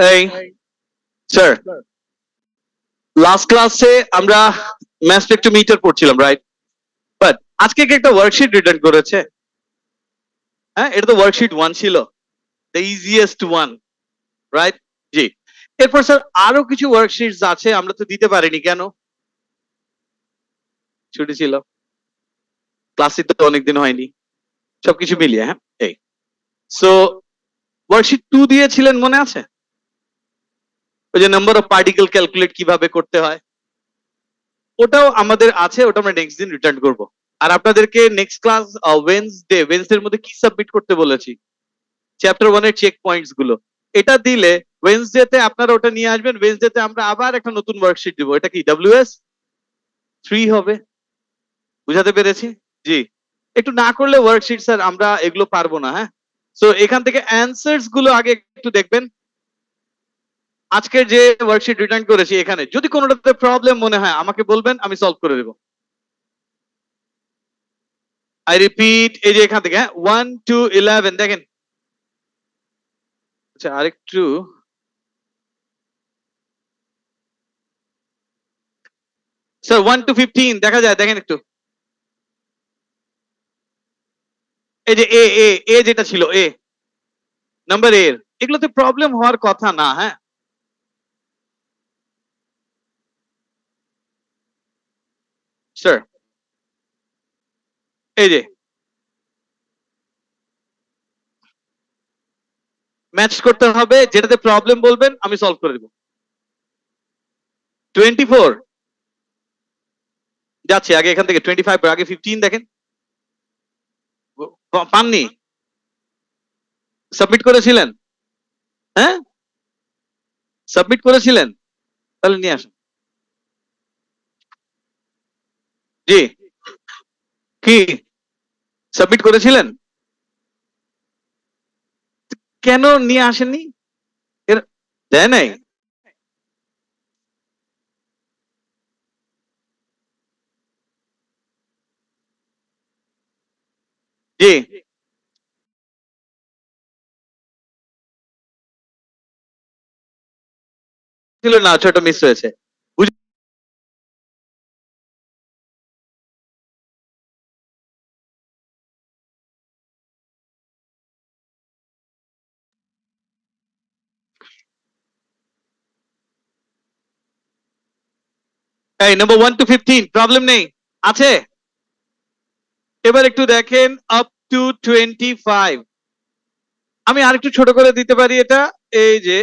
এই sir, last ক্লাসে আমরা ম্যাথ স্পেক্ট্রোমিটার পড়ছিলাম, রাইট? বাট আজকে কি একটা ওয়ার্কশিট রিটার্ন করেছে? হ্যাঁ, এটা তো ওয়ার্কশিট 1 ছিল, দ্য ইজিয়েস্ট ওয়ান, রাইট? জি। এরপর স্যার আরো কিছু ওয়ার্কশিটস আছে, আমরা তো দিতে পারিনি কেন? ছুটি ছিল, ক্লাসে তো অনেকদিন হয়নি, সবকিছু মিলিয়ে। হ্যাঁ, এই সো ওয়ার্কশিট 2 দিয়েছিলেন, মনে আছে? ওই যে নাম্বার অফ পার্টিকেল ক্যালকুলেট কিভাবে করতে হয়, ওটাও আমাদের আছে, ওটা আমরা নেক্সট দিন রিটার্ন করব। আর আপনাদেরকে নেক্সট ক্লাস ওয়েনসডের মধ্যে কি সাবমিট করতে বলেছি? চ্যাপ্টার 1 এর চেক পয়েন্টস গুলো। এটা দিলে ওয়েনসডেতে আপনারা ওটা নিয়ে আসবেন, ওয়েনসডেতে আমরা আবার একটা নতুন ওয়ার্কশিট দিব। এটা কি WS 3 হবে? বুঝাতে পেরেছি? জি। একটু না করলে ওয়ার্কশিট স্যার আমরা এগুলো পারবো না। হ্যাঁ, সো এখান থেকে অ্যানসারস গুলো আগে একটু দেখবেন। আজকের যে ওয়ার্কশিট রিটার্ন করেছি, এখানে যদি কোনোটাতে প্রবলেম মনে হয় আমাকে বলবেন, আমি সলভ করে দেব। আই রিপিট, এই যে এখান থেকে 1 to 11 দেখেন। আচ্ছা, আরেকটু স্যার 1 to 15 দেখা যায়, দেখেন একটু। এই যে এ এ এ যেটা ছিল, এ নাম্বার এর, এগুলোতে প্রবলেম হওয়ার কথা না। হ্যাঁ স্যার, এই যে ম্যাচ করতে হবে, যেটাতে প্রবলেম বলবেন আমি সলভ করে দেব। 24 যাচ্ছে আগে, এখান থেকে 25 আগে 15 দেখেন। পাননি? সাবমিট করেছিলেন? হ্যাঁ, সাবমিট করেছিলেন, তাহলে নিয়ে আসুন। জি, কি সাবমিট করেছিলেন? কেন নিয়ে আসেননি? এর দেয় নাই? জি, ছিল না, ছোট মিস হয়েছে। এই নাম্বার 1 to 15 প্রবলেম নেই, আছে? এবার একটু দেখেন আপ টু 25। আমি আরেকটু ছোট করে দিতে পারি এটা। এই যে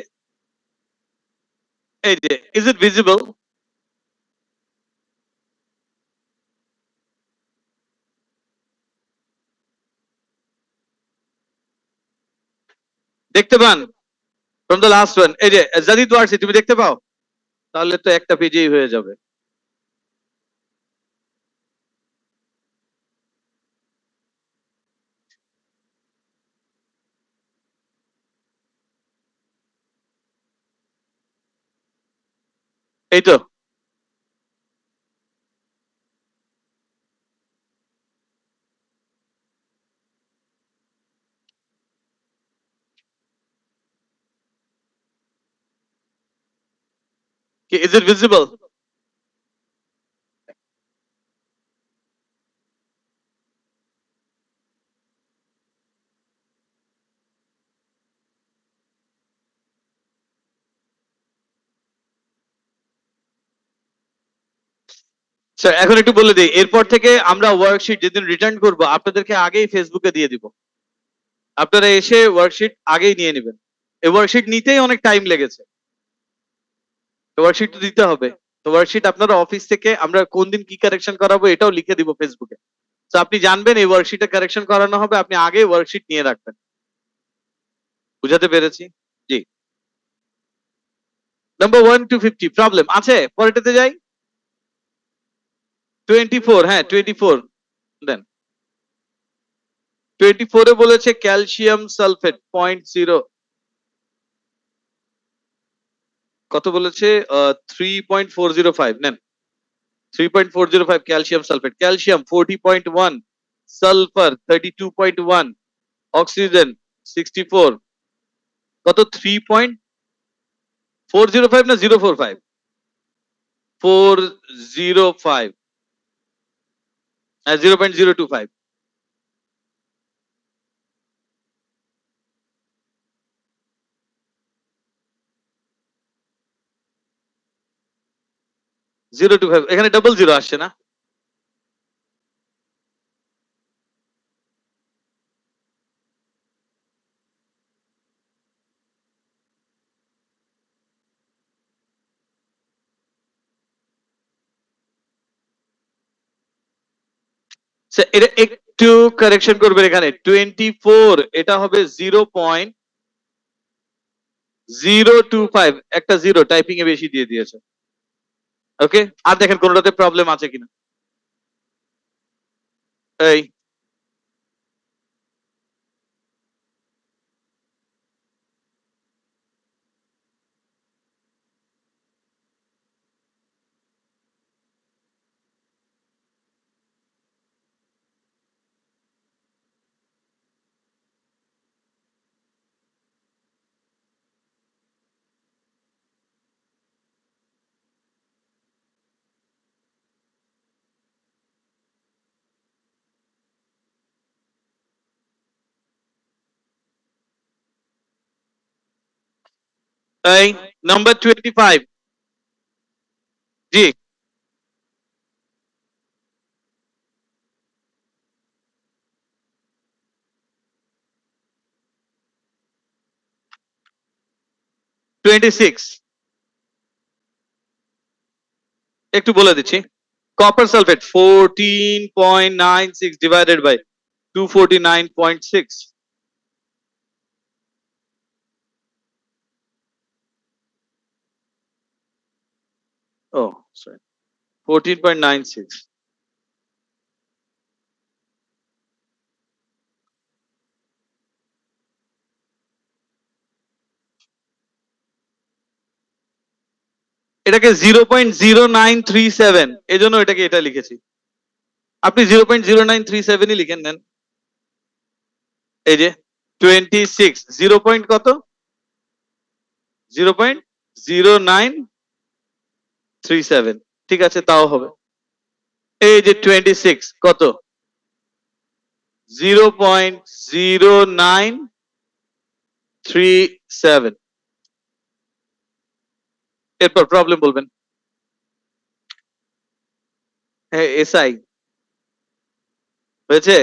ইজ ইট ভিজিবল? দেখতে পান? ফ্রম দ্য লাস্ট ওয়ান, এই যে জাদিদ ওয়ার্সি, তুমি দেখতে পাও? তাহলে তো একটা পেজেই হয়ে যাবে। এই তো। Is it visible? স্যার এখন একটু বলে দিই, এরপর থেকে আমরা ওয়ার্কশিট যেদিন রিটার্ন করব আপনাদেরকে আগেই ফেসবুকে দিয়ে দিব। আপনারা এসে ওয়ার্কশিট আগেই নিয়ে নেবেন। এই ওয়ার্কশিট নিতেই অনেক টাইম লেগেছে, ওয়ার্কশিট তো দিতে হবে। তো ওয়ার্কশিট আপনারা অফিস থেকে আমরা কোন দিন কি কারেকশন করাবো এটাও লিখে দিব ফেসবুকে। তো আপনি জানবেন এই ওয়ার্কশিটে কারেকশন করানো হবে, আপনি আগে ওয়ার্কশিট নিয়ে রাখবেন। বুঝাতে পেরেছি? জি। নাম্বার 1 to 50 প্রবলেম আছে? পরেরটাতে যাই। 24, হ্যাঁ 24 দেন। 24 এ বলেছে ক্যালসিয়াম সালফেট 0.0, কত বলেছে? 3.405 নেন। 3.405 calcium sulphate, calcium 40.1, sulphur 32.1, oxygen 64, কত 3. 405 না 045? 405 0.025। এখানে ডাবল জিরো আসছে না? এটা একটু কারেকশন করবেন, এখানে 24 এটা হবে 0.025, একটা জিরো টাইপিং এ বেশি দিয়ে দিয়েছে। ওকে, আর দেখেন কোনটাতে প্রবলেম আছে কিনা। এই এই নাম্বার 25। জি, একটু বলে দিচ্ছি। Copper sulphate 14.96 divided by 249.6। ও সরি, 14.96। এটাকে 0.0937, এজন্য এটাকে এটা লিখেছি। আপনি 0.0937ই লিখেন নেন। এই যে 26 জিরো পয়েন্ট কত? 0.0937, ঠিক আছে, তাও হবে। এই যে 26 কত? 0.0937। এরপর প্রবলেম বলবেন। হ্যাঁ, এসআই হয়েছে।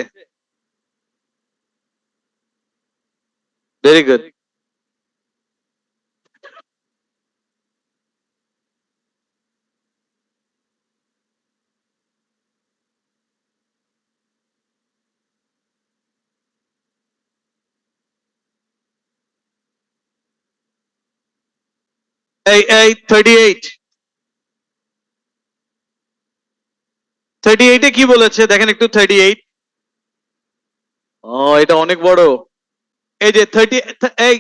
Very good. এই 38 কি বলেছে দেখেন একটু। 38, ও এটা অনেক বড়। এই যে 30, এই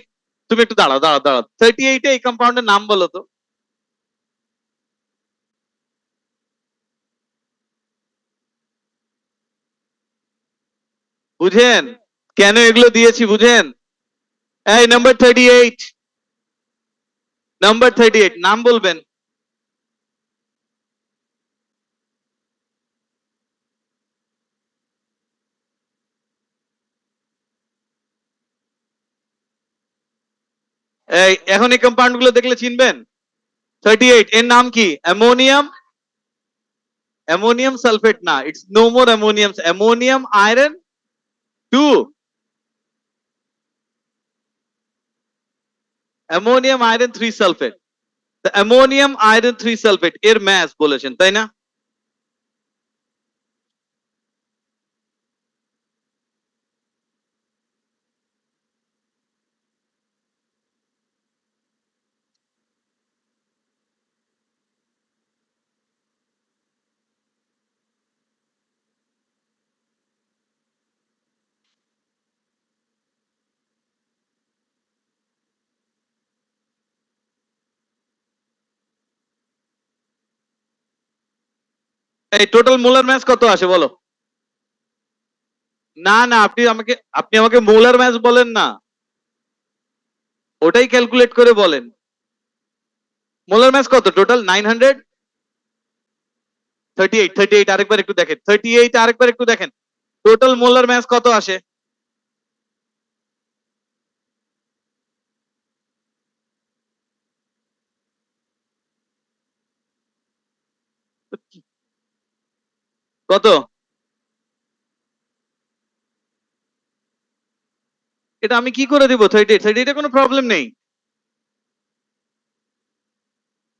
তুমি একটু দাঁড়াও দাঁড়াও দাঁড়াও, 38 এই কম্পাউন্ডের নাম বলো তো। বুঝেন কেন এগুলো দিয়েছি? বুঝেন? এই নাম্বার 38, নাম্বার 38 নাম বলবেন। এই এখন এই কম্পাউন্ড গুলো দেখলে চিনবেন। 38 এর নাম কি? অ্যামোনিয়াম। অ্যামোনিয়াম সালফেট না, it's no more ammonium, ammonium iron 2। Ammonium iron 3 sulphate. Ammonium iron 3 sulphate এর ম্যাস বলেছেন, তাই না? এই টোটাল মোলার ম্যাস কত আসে বলো? না না, আপনি আমাকে মোলার ম্যাস বলেন না, ওটাই ক্যালকুলেট করে বলেন। মোলার মাস কত টোটাল? 938 আরেকবার একটু দেখেন, 38 আরেকবার একটু দেখেন, টোটাল মোলার মাস কত আসে? কত? এটা আমি কি করে দিব? 38 এ কোনো প্রবলেম নেই।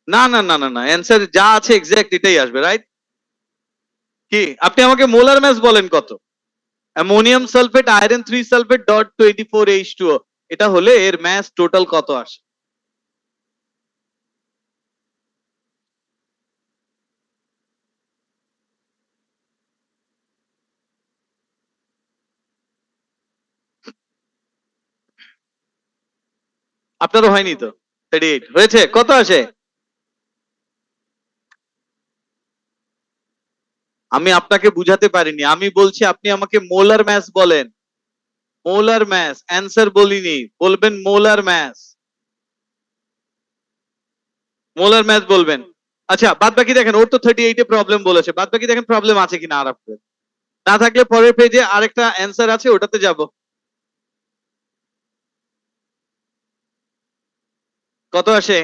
না না না না না, অ্যান্সার যা আছে এক্সাক্ট এটাই আসবে, রাইট? কি আপনি আমাকে মোলার মাস বলেন কত? Ammonium sulphate iron 3 sulphate dot 24H2O, এটা হলে এর মাস টোটাল কত আসে? আপনারও হয়নি তো? 38 হয়েছে, কত আসে? আমি আপনাকে বুঝাতে পারিনি, আমি বলছি আপনি আমাকে মোলার ম্যাস বলেন। মোলার ম্যাস, অ্যান্সার বলিনি, বলবেন মোলার ম্যাস। মোলার ম্যাস বলবেন। আচ্ছা বাদ বাকি দেখেন, ওর তো 38 এ প্রবলেম বলেছে, বাদ বাকি দেখেন প্রবলেম আছে কিনা আর আপনাদের। না থাকলে পরের পেজে আরেকটা অ্যান্সার আছে, ওটাতে যাব। কত আসে?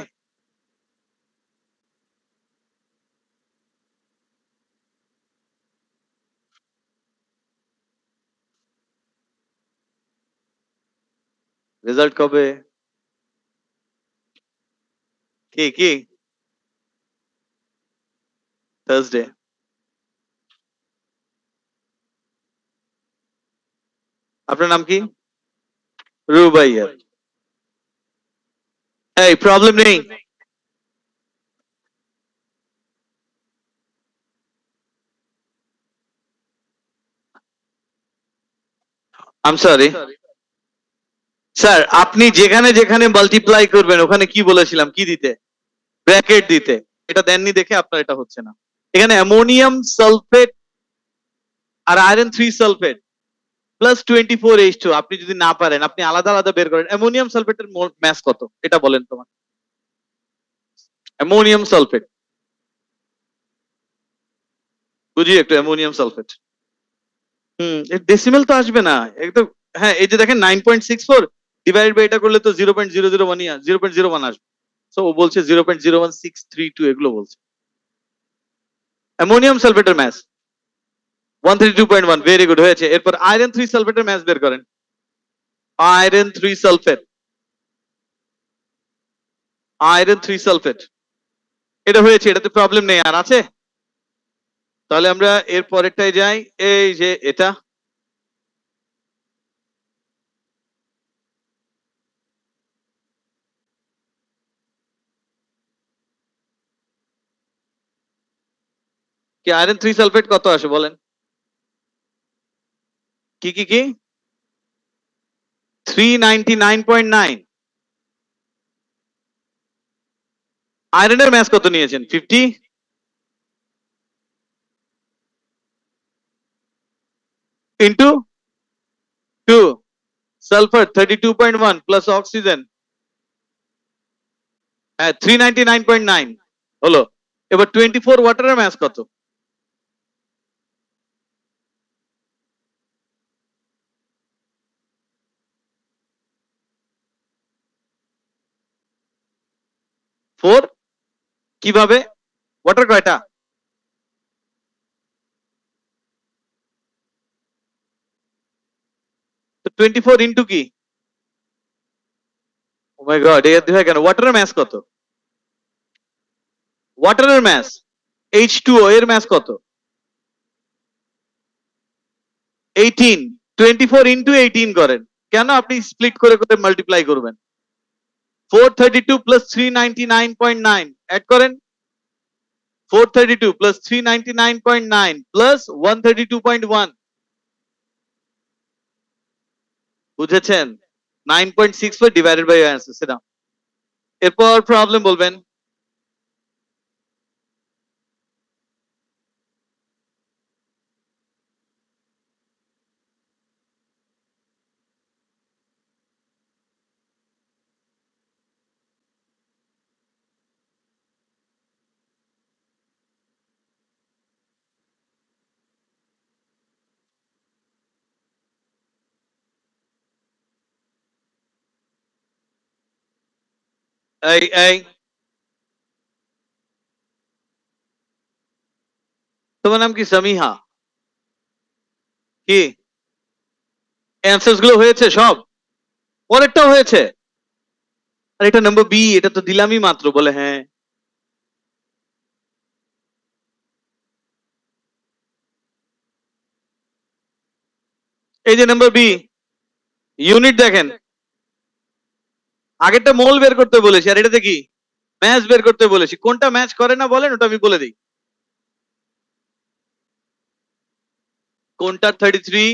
রেজাল্ট কবে? কি কি? থার্সডে। আপনার নাম কি? রুবাইয়া। এই প্রবলেম নেই। আই এম সরি স্যার, আপনি যেখানে যেখানে মাল্টিপ্লাই করবেন ওখানে কি বলেছিলাম, কি দিতে? ব্র্যাকেট দিতে। এটা দেননি দেখে আপনার এটা হচ্ছে না। এখানে অ্যামোনিয়াম সালফেট আর আয়রন 3 সালফেট প্লাস 24H2, আপনি যদি না পারেন আপনি আলাদা আলাদা বের করেন। অ্যামোনিয়াম সালফেটের ম্যাস কত এটা বলেন তোমার? অ্যামোনিয়াম সালফেট বুঝি একটু, অ্যামোনিয়াম সালফেট। এর ডেসিমেল তো আসবে না একদম। হ্যাঁ এই যে দেখেন 9.64 ডিভাইড বাই এটা করলে তো 0.001, 0.01 আসবে। সো ও বলছে 0.01632, এগুলো বলছে। অ্যামোনিয়াম সালফেটের ম্যাস 132.1, ভেরি গুড, হয়েছে। এরপর আয়রন 3 সালফেটের ম্যাস বের করেন। আয়রন 3 সালফেট, আয়রন 3 সালফেট, এটা হয়েছে, এটাতে প্রবলেম নেই আর আছে। তাহলে আমরা এর পরেরটায় যাই, এই যে এটা। কি আয়রন 3 সালফেট কত আসে বলেন? কি কি কি? 399.9। আয়রনের ম্যাস কত নিয়েছেন? 50 ইন্টু 2, সালফার 32.1 প্লাস অক্সিজেন, হ্যাঁ 399.9 হলো। এবার 24 ওয়াটারের ম্যাস কত? ফোর। কিভাবে? ওয়াটার কয়টা? তো 24 ইন্টু কি? ও মাই গড, এর হয় কেন? ওয়াটারের ম্যাস কত? ওয়াটারের ম্যাস H2O এর ম্যাস কত? 18। 24 ইন্টু 18 করেন। কেন আপনি স্প্লিট করে করে মাল্টিপ্লাই করবেন? 432 প্লাস 399.9 অ্যাড করেন। 432 প্লাস 399.9 প্লাস 132.1, বুঝেছেন? 9.64 ডিভাইডেড বাই অ্যান্সার, সেটা। এরপর প্রবলেম বলবেন। এই তোমার নাম কি? সামিহা? কি অ্যান্সার্স গুলো হয়েছে সব? পরেরটাও হয়েছে? আর এটা নাম্বার বি, এটা তো দিলামই মাত্র। বলে হ্যাঁ। এই যে নাম্বার বি, ইউনিট দেখেন। আগেরটা মোল বের করতে বলেছি, আর এটাতে কি ম্যাচ বের করতে বলেছি। কোনটা ম্যাচ করে না বলেন, ওটা আমি বলে দিই। কোনটা 33?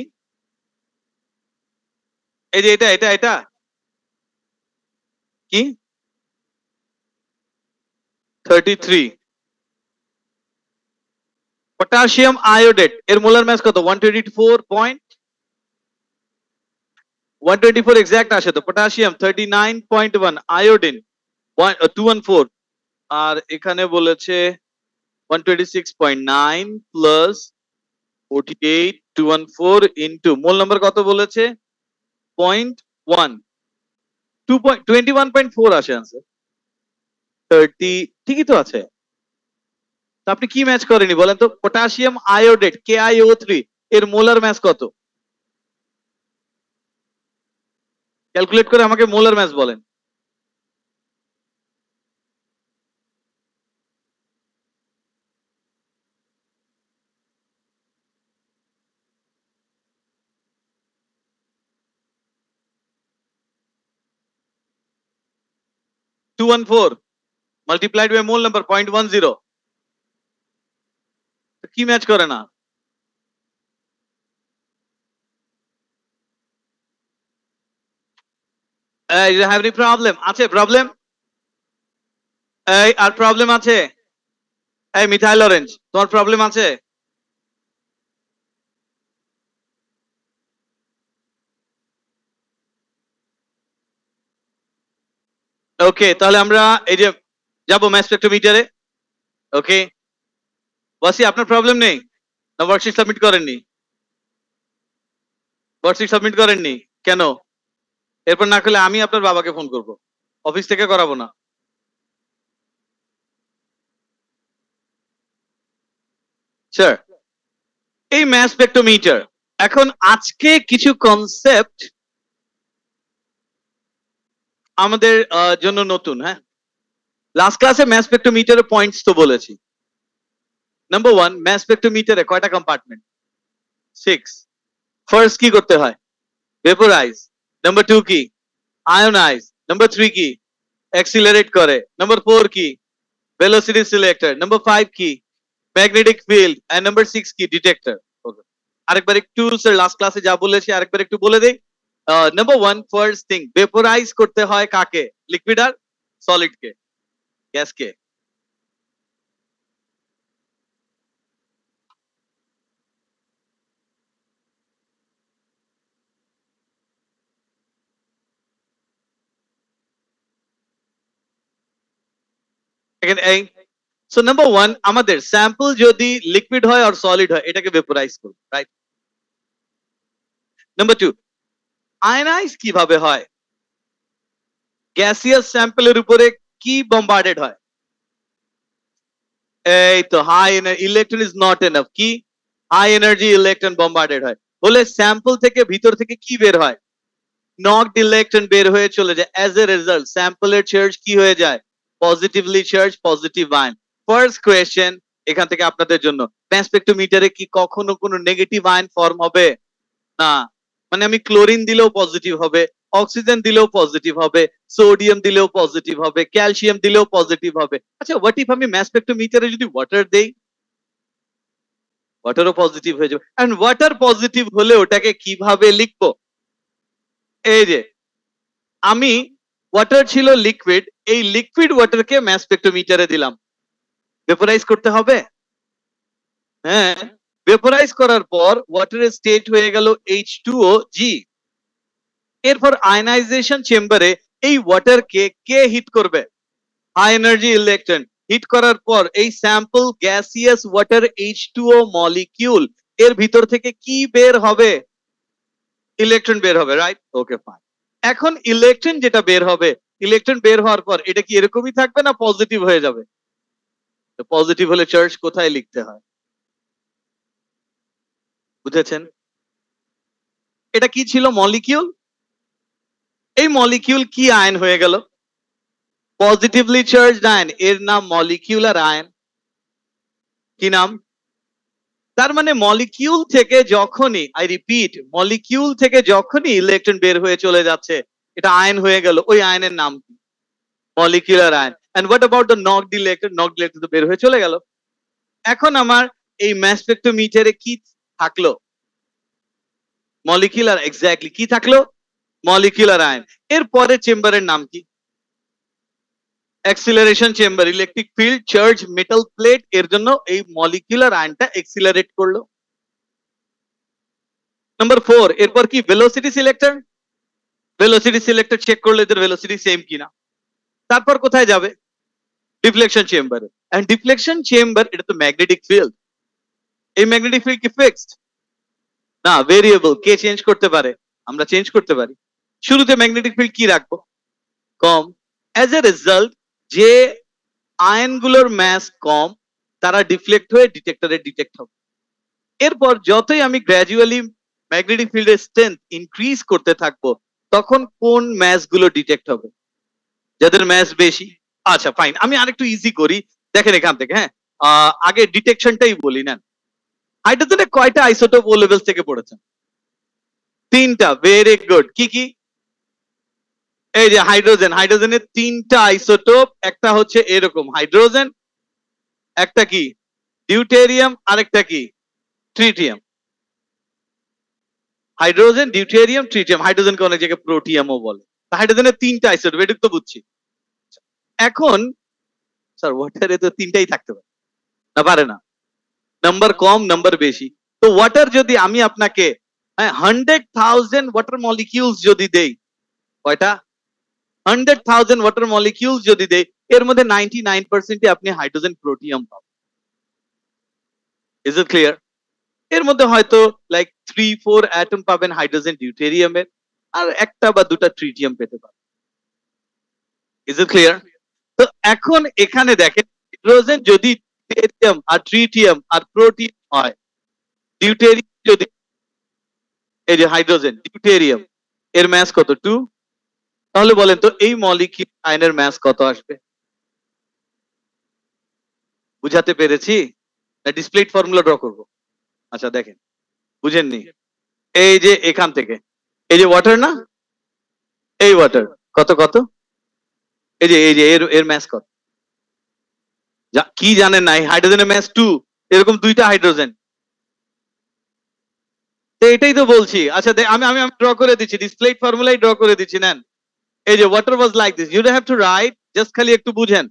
এই যে এটা এটা এটা কি 33? পটাশিয়াম আয়োডেট এর মোলার ম্যাচ কত? 124 এক্সাক্ট আসে তো। পটাশিয়াম 39.1, আয়োডিন 214, আর এখানে বলেছে 126.9 প্লাস 48 214 ইন্টু মোল নাম্বার কত বলেছে? 0.1, 21.4 আসে আনসার। 30 ঠিকই তো আছে। তো আপনি কি ম্যাচ করেনি বলেন তো? পটাশিয়াম আয়োডেট KiO3 এর মোলার ম্যাচ কত? ক্যালকুলেট করে আমাকে মোলার ম্যাচ বলেন। Two 214 multiplied by mole number 0.10, কি ম্যাচ করে না? You have any problem? আছে প্রবলেম? এই আর প্রবলেম আছে? এই মিথাইল অরেঞ্জ, তোমার প্রবলেম আছে? ওকে, তাহলে আমরা এই যে যাব ম্যাস স্পেক্ট্রোমিটারে। ওকে ওয়াসি, আপনার প্রবলেম নেই না? ওয়ার্কশিট সাবমিট করেননি? ওয়ার্কশিট সাবমিট করেননি কেন? এরপর না করলে আমি আপনার বাবাকে ফোন করব, অফিস থেকে করাবো না। স্যার, এই ম্যাস স্পেক্ট্রোমিটার এখন আজকে কিছু কনসেপ্ট আমাদের জন্য নতুন। হ্যাঁ, লাস্ট ক্লাসে ম্যাস স্পেক্ট্রোমিটারের পয়েন্টস তো বলেছি। নাম্বার 1, ম্যাস স্পেক্ট্রোমিটারে কয়টা কম্পার্টমেন্ট? 6। ফার্স্ট কি করতে হয়? ভেপোরাইজ। নাম্বার 2 কি? আয়োনাইজ। নাম্বার 3 কি? অ্যাক্সিলারেট করে। নাম্বার 4 কি? Velocity selector. নাম্বার 5 কি? Magnetic field. এন্ড নাম্বার 6 কি? ডিটেক্টর। ওকে, আরেকবার একটু স্যার লাস্ট ক্লাসে যা বলেছি আরেকবার একটু বলে দেই। নাম্বার 1, ফার্স্ট থিং, ভেপোরাইজ করতে হয় কাকে? লিকুইড আর সলিড কে? গ্যাস কে? এই সো নাম্বার 1, আমাদের স্যাম্পল যদি লিকুইড হয় আর সলিড হয় এটাকে ভেপোরাইজ করব, রাইট? নাম্বার 2, আয়নাইজ কিভাবে হয়? গ্যাসিয়াস স্যাম্পলের উপরে কি বম্বার্ডেড হয়? এই তো high electron is not enough, কি হাই এনার্জি ইলেকট্রন বম্বার্ডেড হয়। বলে স্যাম্পল থেকে ভিতর থেকে কি বের হয়? নকড ইলেকট্রন বের হয়ে চলে যায়। অ্যাজ এ রেজাল্ট স্যাম্পলের চার্জ কি হয়ে যায়? Positively charge, positive ion. First question এখান থেকে আপনাদের জন্য, ম্যাস স্পেক্ট্রোমিটারে কি কখনো কোনো নেগেটিভ আয়ন ফর্ম হবে? না। মানে আমি ক্লোরিন দিলেও পজিটিভ হবে, অক্সিজেন দিলেও পজিটিভ হবে, সোডিয়াম দিলেও পজিটিভ হবে, ক্যালসিয়াম দিলেও পজিটিভ হবে। আচ্ছা, হোয়াট ইফ আমি ম্যাস স্পেক্ট্রোমিটারে যদি ওয়াটার দেই? ওয়াটারও পজিটিভ হয়ে যাবে। এন্ড ওয়াটার পজিটিভ হলে ওটাকে কিভাবে লিখবো? এই যে আমি ওয়াটার ছিল লিকুইড, এই লিকুইড ওয়াটারকে ম্যাস স্পেক্ট্রোমিটারে দিলাম, ভেপোরাইজ করতে হবে। হ্যাঁ, ভেপোরাইজ করার পর ওয়াটারের স্টেট হয়ে গেল H2OG। এরপর আয়নাইজেশন চেম্বারে এই ওয়াটারকে কে হিট করবে? High energy electron. হিট করার পর এই sample gaseous water H2O molecule এর ভিতর থেকে কি বের হবে? ইলেকট্রন বের হবে, রাইট? Okay fine. এখন ইলেকট্রন যেটা বের হবে ইলেকট্রন বের হওয়ার পর এটা কি এরকমই থাকবে না পজিটিভ হয়ে যাবে? পজিটিভ হলে চার্জ কোথায় লিখতে হয়? বুঝেছেন? এটা কি ছিল? মলিকিউল। এই মলিকিউল কি আয়ন হয়ে গেল? পজিটিভলি চার্জড আয়ন, এর নাম মলিকিউলার আয়ন। কি নাম? তার মানে মলিকিউল থেকে যখনই, আই রিপিট, মলিকিউল থেকে যখনই ইলেকট্রন বের হয়ে চলে যাচ্ছে এটা আয়ন হয়ে গেল, ওই আয়নের নাম কি? Molecular ion. And what about the knocked electron? Knocked electron তো বের হয়ে চলে গেল। এখন আমার এই মাস স্পেক্ট্রোমিটারে কি থাকলো? মলিকিউলার, এক্স্যাক্টলি কি থাকলো? Molecular ion. এর পরের চেম্বারের নাম কি? Acceleration chamber. Electric field charge metal plate, এর জন্য এই মলিকিউলার আয়নটা এক্সিলারেট করলো। নাম্বার 4, এরপর কি? Velocity selector. Velocity selector check করলে এদের ভেলোসিটি সেম কিনা। তারপর কোথায় যাবে? ডিফ্লেকশন চেম্বারে। এন্ড ডিফ্লেকশন চেম্বার, এটা তো ম্যাগনেটিক ফিল্ড। এই ম্যাগনেটিক ফিল্ড কি ফিক্সড? না, ভেরিয়েবল। কে চেঞ্জ করতে পারে? আমরা চেঞ্জ করতে পারি। শুরুতে ম্যাগনেটিক ফিল্ড কি রাখবো? কম। অ্যাজ এ রেজাল্ট, যে আয়নগুলোর ম্যাস কম তারা ডিফ্লেক্ট হয়ে ডিটেক্টরে ডিটেক্ট হবে। এরপর যতই আমি গ্র্যাজুয়ালি ম্যাগনেটিক ফিল্ডের স্ট্রেংথ ইনক্রিজ করতে থাকবো তখন কোন ম্যাস গুলো ডিটেক্ট হবে? যাদের ম্যাস বেশি। আচ্ছা ফাইন, আমি আরেকটু ইজি করি। দেখেন এখান থেকে, হ্যাঁ, আগে ডিটেকশনটাই বলি। নেন, হাইড্রোজেনে কয়টা আইসোটোপ ও লেভেল থেকে পড়েছেন? 3টা। Very good. কি কি? এই যে হাইড্রোজেন, হাইড্রোজেনের 3টা আইসোটোপ। একটা হচ্ছে এরকম হাইড্রোজেন, একটা কি ডিউটেরিয়াম, আরেকটা কি ট্রিটিয়াম। Hydrogen, deuterium, tritium. হাইড্রোজেনকে অনেক জায়গায় প্রোটিয়ামও বলে। হাইড্রোজেনের 3টা আইসোটোপ, এটুকু তো বুঝছি। এখন স্যার ওয়াটারে তো 3টাই থাকতে পারে না? পারে না। নাম্বার কম, নাম্বার বেশি। তো ওয়াটার যদি আমি আপনাকে 100,000 ওয়াটার মলিকিউলস যদি দেই, কয়টা? 100,000 ওয়াটার মলিকিউলস যদি দেই, এর মধ্যে 99% আপনি হাইড্রোজেন প্রোটিয়াম পাবেন। Is it clear? এর মধ্যে হয়তো লাইক 3-4 অ্যাটম পাবেন হাইড্রোজেন ডিউটেরিয়ামের, আর একটা বা দুটা ট্রিটিয়াম পেতে পারেন। Is it clear? তো এখন এখানে দেখেন, হাইড্রোজেন যদি ডিউটেরিয়াম আর ট্রিটিয়াম আর প্রোটিয়াম হয়, ডিউটেরিয়াম যদি, এই যে হাইড্রোজেন ডিউটেরিয়াম, এর ম্যাস কত? 2। তাহলে বলেন তো এই মলিকিউল আয়নের ম্যাস কত আসবে? বুঝাতে পেরেছি না ডিসপ্লেট ফর্মুলা ড্র করব? আচ্ছা দেখেন, বুঝেননি? এই যে এখান থেকে, এই যে ওয়াটার না, এই ওয়াটার কত কত, এই যে এর ম্যাস কত? কি জানেন না? হাইড্রোজেনের ম্যাস 2, এরকম 2টা হাইড্রোজেন। এটাই তো বলছি। আচ্ছা আমি আমি ড্র করে দিচ্ছি, ডিসপ্লেট ফর্মুলাই ড্র করে দিচ্ছি। নেন, এই যে water was like this, you don't have to write, just খালি একটু বুঝেন।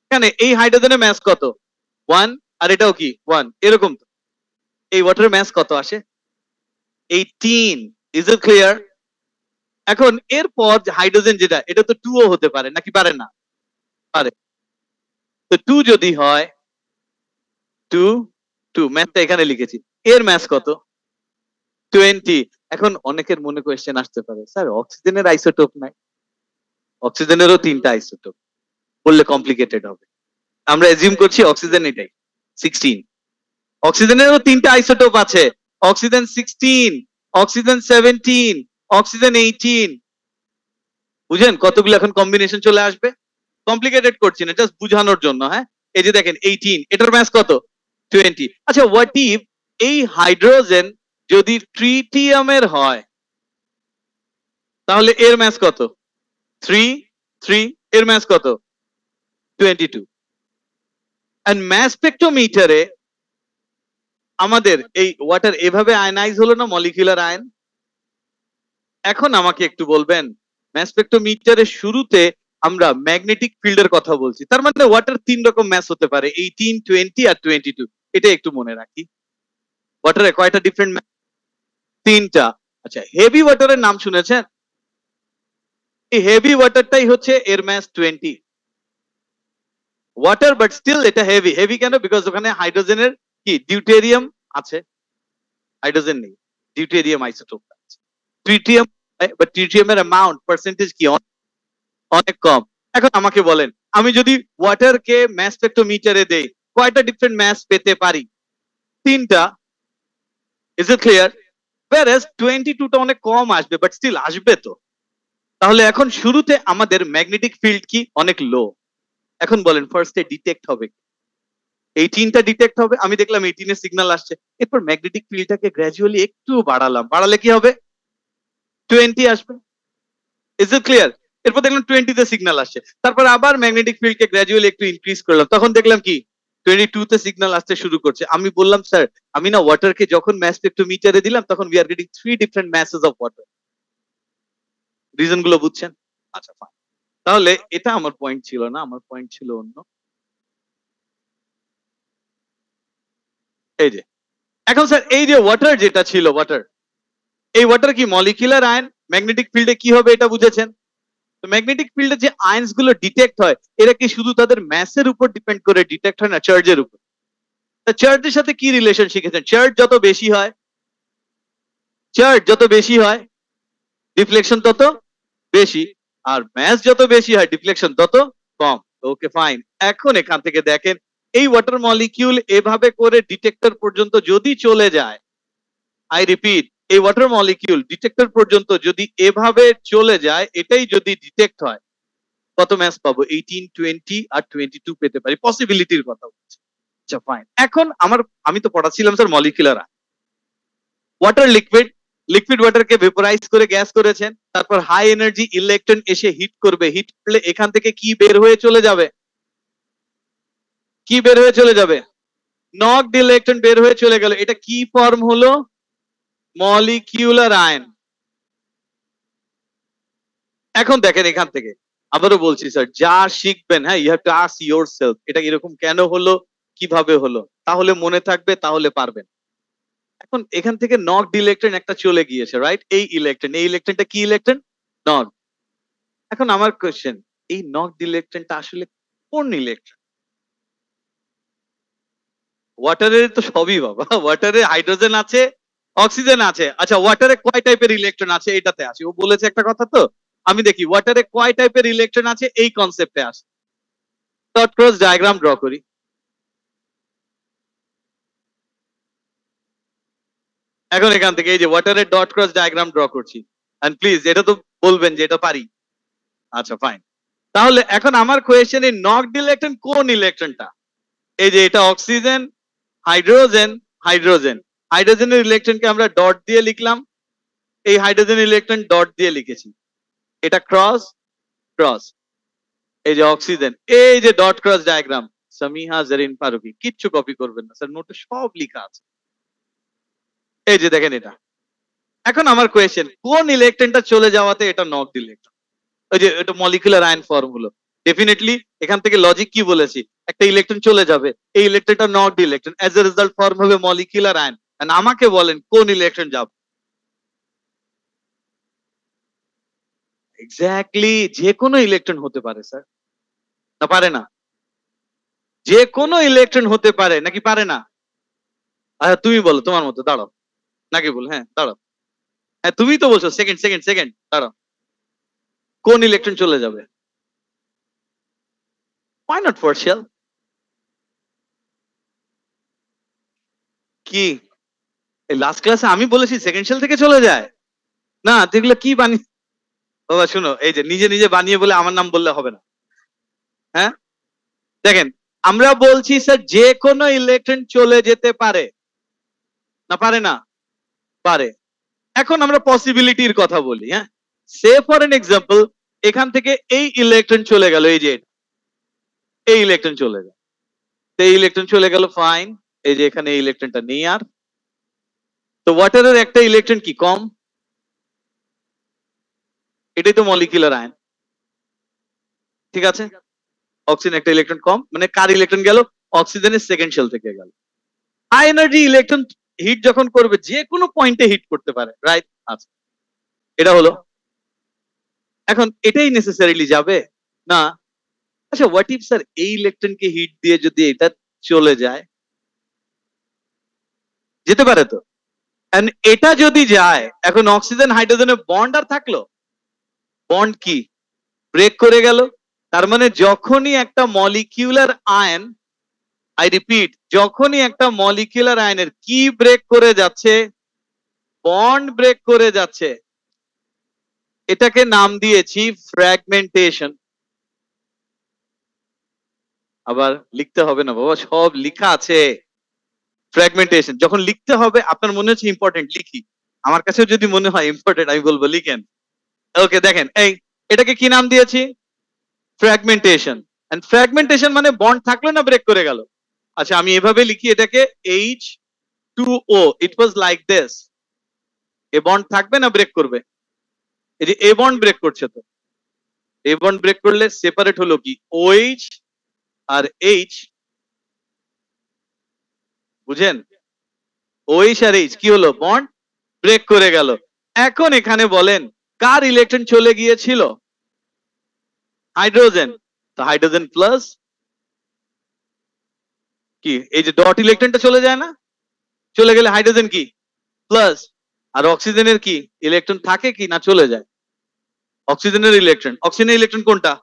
এখানে এই হাইড্রোজেনের ম্যাস কত? 1, আর এটাও কি 1, এরকম তো। এই ওয়াটারের ম্যাস কত আসে? 18। Is it clear? এখন এরপর হাইড্রোজেন যেটা, এটা তো 2 ও হতে পারে নাকি পারে না? পারে। তো 2 যদি হয়, 2 2 ম্যাথটা এখানে লিখেছি। এর ম্যাস কত? 20। এখন অনেকের মনে কোয়েশ্চেন আসতে পারে, স্যার অক্সিজেনের আইসোটোপ নাই? অক্সিজেনেরও 3টা আইসোটোপ, বললে কমপ্লিকেটেড হবে। আমরা এজিউম করছি অক্সিজেন এটাই 16। অক্সিজেনেরও 3টা আইসোটোপ আছে। Oxygen 16, oxygen 17, oxygen 18। বুঝেন কতগুলো এখন কম্বিনেশন চলে আসবে? কমপ্লিকেটেড করছি না, জাস্ট বুঝানোর জন্য। হ্যাঁ, এই যে দেখেন 18, এটার ম্যাস কত? 20। আচ্ছা হোয়াট ইফ এই হাইড্রোজেন যদি ট্রিটিয়ামের হয়, তাহলে এর ম্যাস কত? 3 3, এর ম্যাস কত? 22। এন্ড ম্যাস স্পেক্ট্রোমিটারে আমাদের এই ওয়াটার এভাবে আয়নাইজ হলো না, মলিকিউলার আয়ন। এখন আমাকে একটু বলবেন, ম্যাস স্পেক্ট্রোমিটারের শুরুতে আমরা ম্যাগনেটিক ফিল্ডের কথা বলছি, তার মানে ওয়াটার 3 রকম ম্যাস হতে পারে, 18, 20 আর 22। এটা একটু মনে রাখি। ওয়াটারে কয়টা ডিফারেন্ট ম্যাস? 3টা। আচ্ছা, হেভি ওয়াটারের নাম শুনেছেন? এই হেভি ওয়াটারটাই হচ্ছে এর ম্যাস 20। ওয়াটার বাট স্টিল এটা হেভি। হেভি কেন? বিকজ ওখানে হাইড্রোজেনের কি ডিউটেরিয়াম আছে, হাইড্রোজেন নেই, ডিউটেরিয়াম আইসোটোপ আছে। ট্রিটিয়াম, বাট ট্রিটিয়ামের অ্যামাউন্ট পার্সেন্টেজ কি? অনেক কম। এখন আমাকে বলেন, আমি যদি ওয়াটারকে ম্যাস স্পেক্ট্রোমিটারে দেই, কয়টা ডিফারেন্ট ম্যাস পেতে পারি? 3টা। Is it clear? whereas 22টা অনেক কম আসবে, বাট স্টিল আসবে তো। তাহলে এখন শুরুতে আমাদের ম্যাগনেটিক ফিল্ড কি অনেক লো। এখন বলেন ফার্স্টে ডিটেক্ট হবে, 18টা ডিটেক্ট হবে, আমি দেখলাম 18 এর সিগন্যাল আসছে, এরপর ম্যাগনেটিক ফিল্ডটাকে গ্র্যাজুয়ালি একটু বাড়ালাম, বাড়ালে কি হবে? 20 আসবে। Is it clear? এরপর দেখলাম 20তে সিগন্যাল আসছে, তারপর আবার ম্যাগনেটিক ফিল্ডকে গ্র্যাজুয়ালি একটু ইনক্রিজ করলাম, তখন দেখলাম কি 22তে সিগন্যাল আসতে শুরু করছে। আমি বললাম স্যার, আমি না ওয়াটারকে যখন ম্যাস স্পেক্ট্রোমিটারে দিলাম তখন we are getting 3 different masses of water. Reason গুলো বুঝছেন? আচ্ছা ফাইন। তাহলে এটা আমার পয়েন্ট ছিল না, আমার পয়েন্ট ছিল অন্য। এই যে এখন স্যার এই যে ওয়াটার যেটা ছিল, ওয়াটার, এই ওয়াটার কি মলিকিউলার আয়ন? ম্যাগনেটিক ফিল্ডে কি হবে এটা বুঝেছেন? তো ম্যাগনেটিক ফিল্ডে যে আয়নস গুলো ডিটেক্ট হয়, এরা কি শুধু তাদের ম্যাসের উপর ডিপেন্ড করে ডিটেক্ট হয় না, চার্জের উপর? চার্জের সাথে কি রিলেশন শিখেছেন? চার্জ যত বেশি হয়, চার্জ যত বেশি হয় ডিফ্লেকশন তত বেশি, আর ম্যাস যত বেশি হয় ডিফ্লেকশন তত কম। Okay fine. এখন এখান থেকে দেখেন, এই ওয়াটার মলিকিউল এভাবে করে ডিটেক্টর পর্যন্ত যদি চলে যায়, আই রিপিট, এই ওয়াটার মলিকিউল ডিটেক্টর পর্যন্ত যদি এভাবে চলে যায়, এটাই যদি ডিটেক্ট হয়, কত ম্যাস পাবো? 18, 20 আর 22 পেতে পারি, পসিবিলিটির কথা বলছি। আচ্ছা ফাইন। এখন আমি তো পড়াচ্ছিলাম sir molecular water liquid, liquid ওয়াটারকে ভেপোরাইজ করে গ্যাস করেছেন, তারপর হাই এনার্জি ইলেকট্রন এসে হিট করবে, হিট করলে এখান থেকে কি বের হয়ে চলে যাবে? কি বের হয়ে চলে যাবে? নকড ইলেকট্রন বের হয়ে চলে গেল। এটা কি ফর্ম হলো? Molecular ion. এখন দেখেন এখান থেকে আবারও বলছি স্যার, যা শিখবেন, হ্যাঁ, you have to ask yourself, এটা এরকম কেন হলো, কিভাবে হলো, তাহলে মনে থাকবে, তাহলে পারবেন। এখন এখান থেকে নকড ইলেকট্রন একটা চলে গিয়েছে, রাইট? এই ইলেকট্রনটা কি ইলেকট্রন? নকড। এখন আমার কোশ্চেন, এই নকড ইলেকট্রনটা আসলে কোন ইলেকট্রন? ওয়াটারের তো সবই বাবা, ওয়াটারে হাইড্রোজেন আছে, অক্সিজেন আছে। আচ্ছা ওয়াটারে কয় টাইপের ইলেকট্রন আছে এটাতে আসি, ও বলেছে একটা কথা, তো আমি দেখি ওয়াটারে কয় টাইপের ইলেকট্রন আছে এই কনসেপ্টে আসি। ডট ক্রস ডায়াগ্রাম ড্র করি। এখন এখান থেকে এই যে ওয়াটারের ডট ক্রস ডায়াগ্রাম ড্র করছি, এন্ড প্লিজ এটা তো বলবেন যে এটা পারি। আচ্ছা ফাইন। তাহলে এখন আমার কোয়েশ্চেন, এই নকড ইলেকট্রন কোন ইলেকট্রনটা? এই যে এটা অক্সিজেন, হাইড্রোজেন, হাইড্রোজেন, হাইড্রোজেনের ইলেকট্রনকে আমরা ডট দিয়ে লিখলাম, এই হাইড্রোজেন ইলেকট্রন ডট দিয়ে লিখেছি, এটা ক্রস ক্রস। এই যে অক্সিজেন, এই যে dot cross diagram, Samiha Zarin Faruki, কিচ্ছু কপি করবেন না স্যার, নোটে সব লেখা আছে। এই যে দেখেন এটা। এখন আমার কোয়েশ্চেন, কোন ইলেকট্রনটা চলে যাওয়াতে এটা নকড ইলেকট্রন? ওই যে এটা মলিকুলার আয়ন ফর্ম হলো, ডেফিনেটলি এখান থেকে লজিক কি বলেছি, একটা ইলেকট্রন চলে যাবে, এই ইলেকট্রনটা knocked electron, as a result form হবে মলিকুলার আয়ন। এন্ড আমাকে বলেন কোন ইলেকট্রন যাবে? এক্স্যাক্টলি, যে কোনো ইলেকট্রন হতে পারে স্যার, না পারে না? যে কোনো ইলেকট্রন হতে পারে নাকি পারে না? আচ্ছা তুমি বলো, তোমার মতো দাঁড়াও, নাকি বল, হ্যাঁ দাঁড়াও, হ্যাঁ তুমি তো বলছো, সেকেন্ড সেকেন্ড সেকেন্ড দাঁড়াও, কোন ইলেকট্রন চলে যাবে? why not partial? কি এই লাস্ট ক্লাসে আমি বলেছি সেকেন্ড শেল থেকে চলে যায়? না, যেগুলো কি বানিয়ে, বাবা শুনো, এই যে নিজে নিজে বানিয়ে বলে আমার নাম বললে হবে না, হ্যাঁ। দেখেন, আমরা বলছি স্যার যে কোনো ইলেকট্রন চলে যেতে পারে, না পারে না? পারে। এখন আমরা পসিবিলিটির কথা বলি, হ্যাঁ। সে ফর এন এক্সাম্পল, এখান থেকে এই ইলেকট্রন চলে গেল, এই যে এই ইলেকট্রন চলে গেল, এই ইলেকট্রন চলে গেল, ফাইন। এই যে এখানে এই ইলেকট্রনটা নেই আর, তো ওয়াটারের একটা ইলেকট্রন কি কম, এটাই তো মলিকুলার আয়ন, ঠিক আছে? অক্সিজেন একটা ইলেকট্রন কম, মানে কার ইলেকট্রন গেল? অক্সিজেনের সেকেন্ড শেল থেকে গেল। হাই এনার্জি ইলেকট্রন হিট যখন করবে, যে কোনো পয়েন্টে হিট করতে পারে, রাইট? আচ্ছা, এটা হলো। এখন এটাই নেসেসারিলি যাবে না। আচ্ছা হোয়াট ইফ স্যার এই ইলেকট্রনকে হিট দিয়ে যদি এটা চলে যায়, যেতে পারে তো? And এটা যদি যায়, এখন অক্সিজেন হাইড্রোজেনের বন্ড আর থাকলো? বন্ড কি? ব্রেক করে গেল। তার মানে যখনই একটা মলিকিউলার আয়ন, আই রিপিট, যখনই একটা মলিকিউলার আয়নের কি ব্রেক করে যাচ্ছে, বন্ড ব্রেক করে যাচ্ছে, এটাকে নাম দিয়েছি ফ্র্যাগমেন্টেশন। আবার লিখতে হবে না বাবা, সব লেখা আছে। ফ্র্যাগমেন্টেশন যখন লিখতে হবে, আপনার মনে হচ্ছে ইম্পর্টেন্ট, লিখি। আমার কাছেও যদি মনে হয় ইম্পর্টেন্ট, আমি বলবো লিখেন। ওকে, দেখেন এই এটাকে কি নাম দিয়েছি? ফ্র্যাগমেন্টেশন। এন্ড ফ্র্যাগমেন্টেশন মানে বন্ড থাকলো না ব্রেক করে গেল। আচ্ছা, আমি এভাবে লিখি এটাকে H2O, it was like this. A bond থাকবে না ব্রেক করবে? এই যে এ বন্ড ব্রেক করছে, তো এ বন্ড ব্রেক করলে সেপারেট হলো কি OH আর H, বুঝেন? OH আর H কি হলো? বন্ড ব্রেক করে গেল। এখন এখানে বলেন কার ইলেকট্রন চলে গিয়েছিল? হাইড্রোজেন। তো হাইড্রোজেন প্লাস কি, এই যে ডট ইলেকট্রনটা চলে যায় না? চলে গেলে হাইড্রোজেন কি প্লাস। আর অক্সিজেনের কি ইলেকট্রন থাকে কি না চলে যায়? অক্সিজেনের ইলেকট্রন, অক্সিজেনের ইলেকট্রন কোনটা?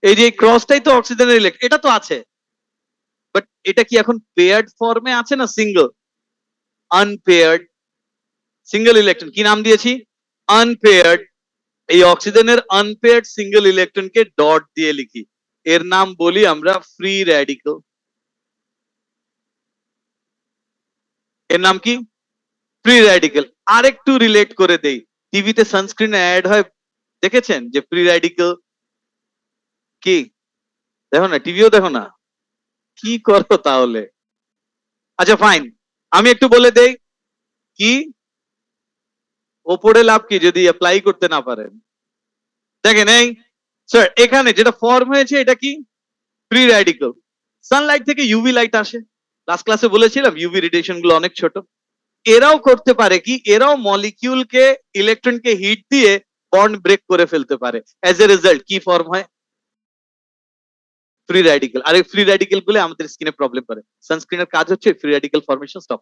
এই যে ক্রসটাই তো অক্সিজেনের ইলেকট্রন, এটা তো আছে। বাট এটা কি এখন পেয়ার্ড ফর্মে আছে না সিঙ্গেল? আনপেয়ার্ড। সিঙ্গেল ইলেকট্রন কি নাম দিয়েছি? আনপেয়ার্ড। এই অক্সিজেনের আনপেয়ার্ড সিঙ্গেল ইলেকট্রনকে ডট দিয়ে লিখি, এর নাম বলি আমরা ফ্রি র্যাডিক্যাল। এর নাম কি? Free radical. আরেকটু রিলেট করে দেই, টিভিতে সানস্ক্রিনে অ্যাড হয়, দেখেছেন যে ফ্রি র্যাডিক্যাল কি? দেখো না, টিভিও দেখো না, কি করো তাহলে? আচ্ছা ফাইন, আমি একটু বলে দেই কি ওপরে লাভ কি যদি অ্যাপ্লাই করতে না পারেন। দেখেন এই স্যার, এখানে যেটা ফর্ম হয়েছে এটা কি? Free radical. সানলাইট থেকে ইউভি লাইট আসে, লাস্ট ক্লাসে বলেছিলাম ইউভি রেডিয়েশন গুলো অনেক ছোট। এরাও করতে পারে কি, এরাও মলিকিউলকে ইলেকট্রনকে হিট দিয়ে বন্ড ব্রেক করে ফেলতে পারে। অ্যাজ এ রেজাল্ট কি ফর্ম হয়? Free radical. আর এই ফ্রি র্যাডিক্যাল গুলো আমাদের স্কিনে প্রবলেম করে। সানস্ক্রিনের কাজ হচ্ছে ফ্রি র্যাডিক্যাল ফর্মেশন স্টপ।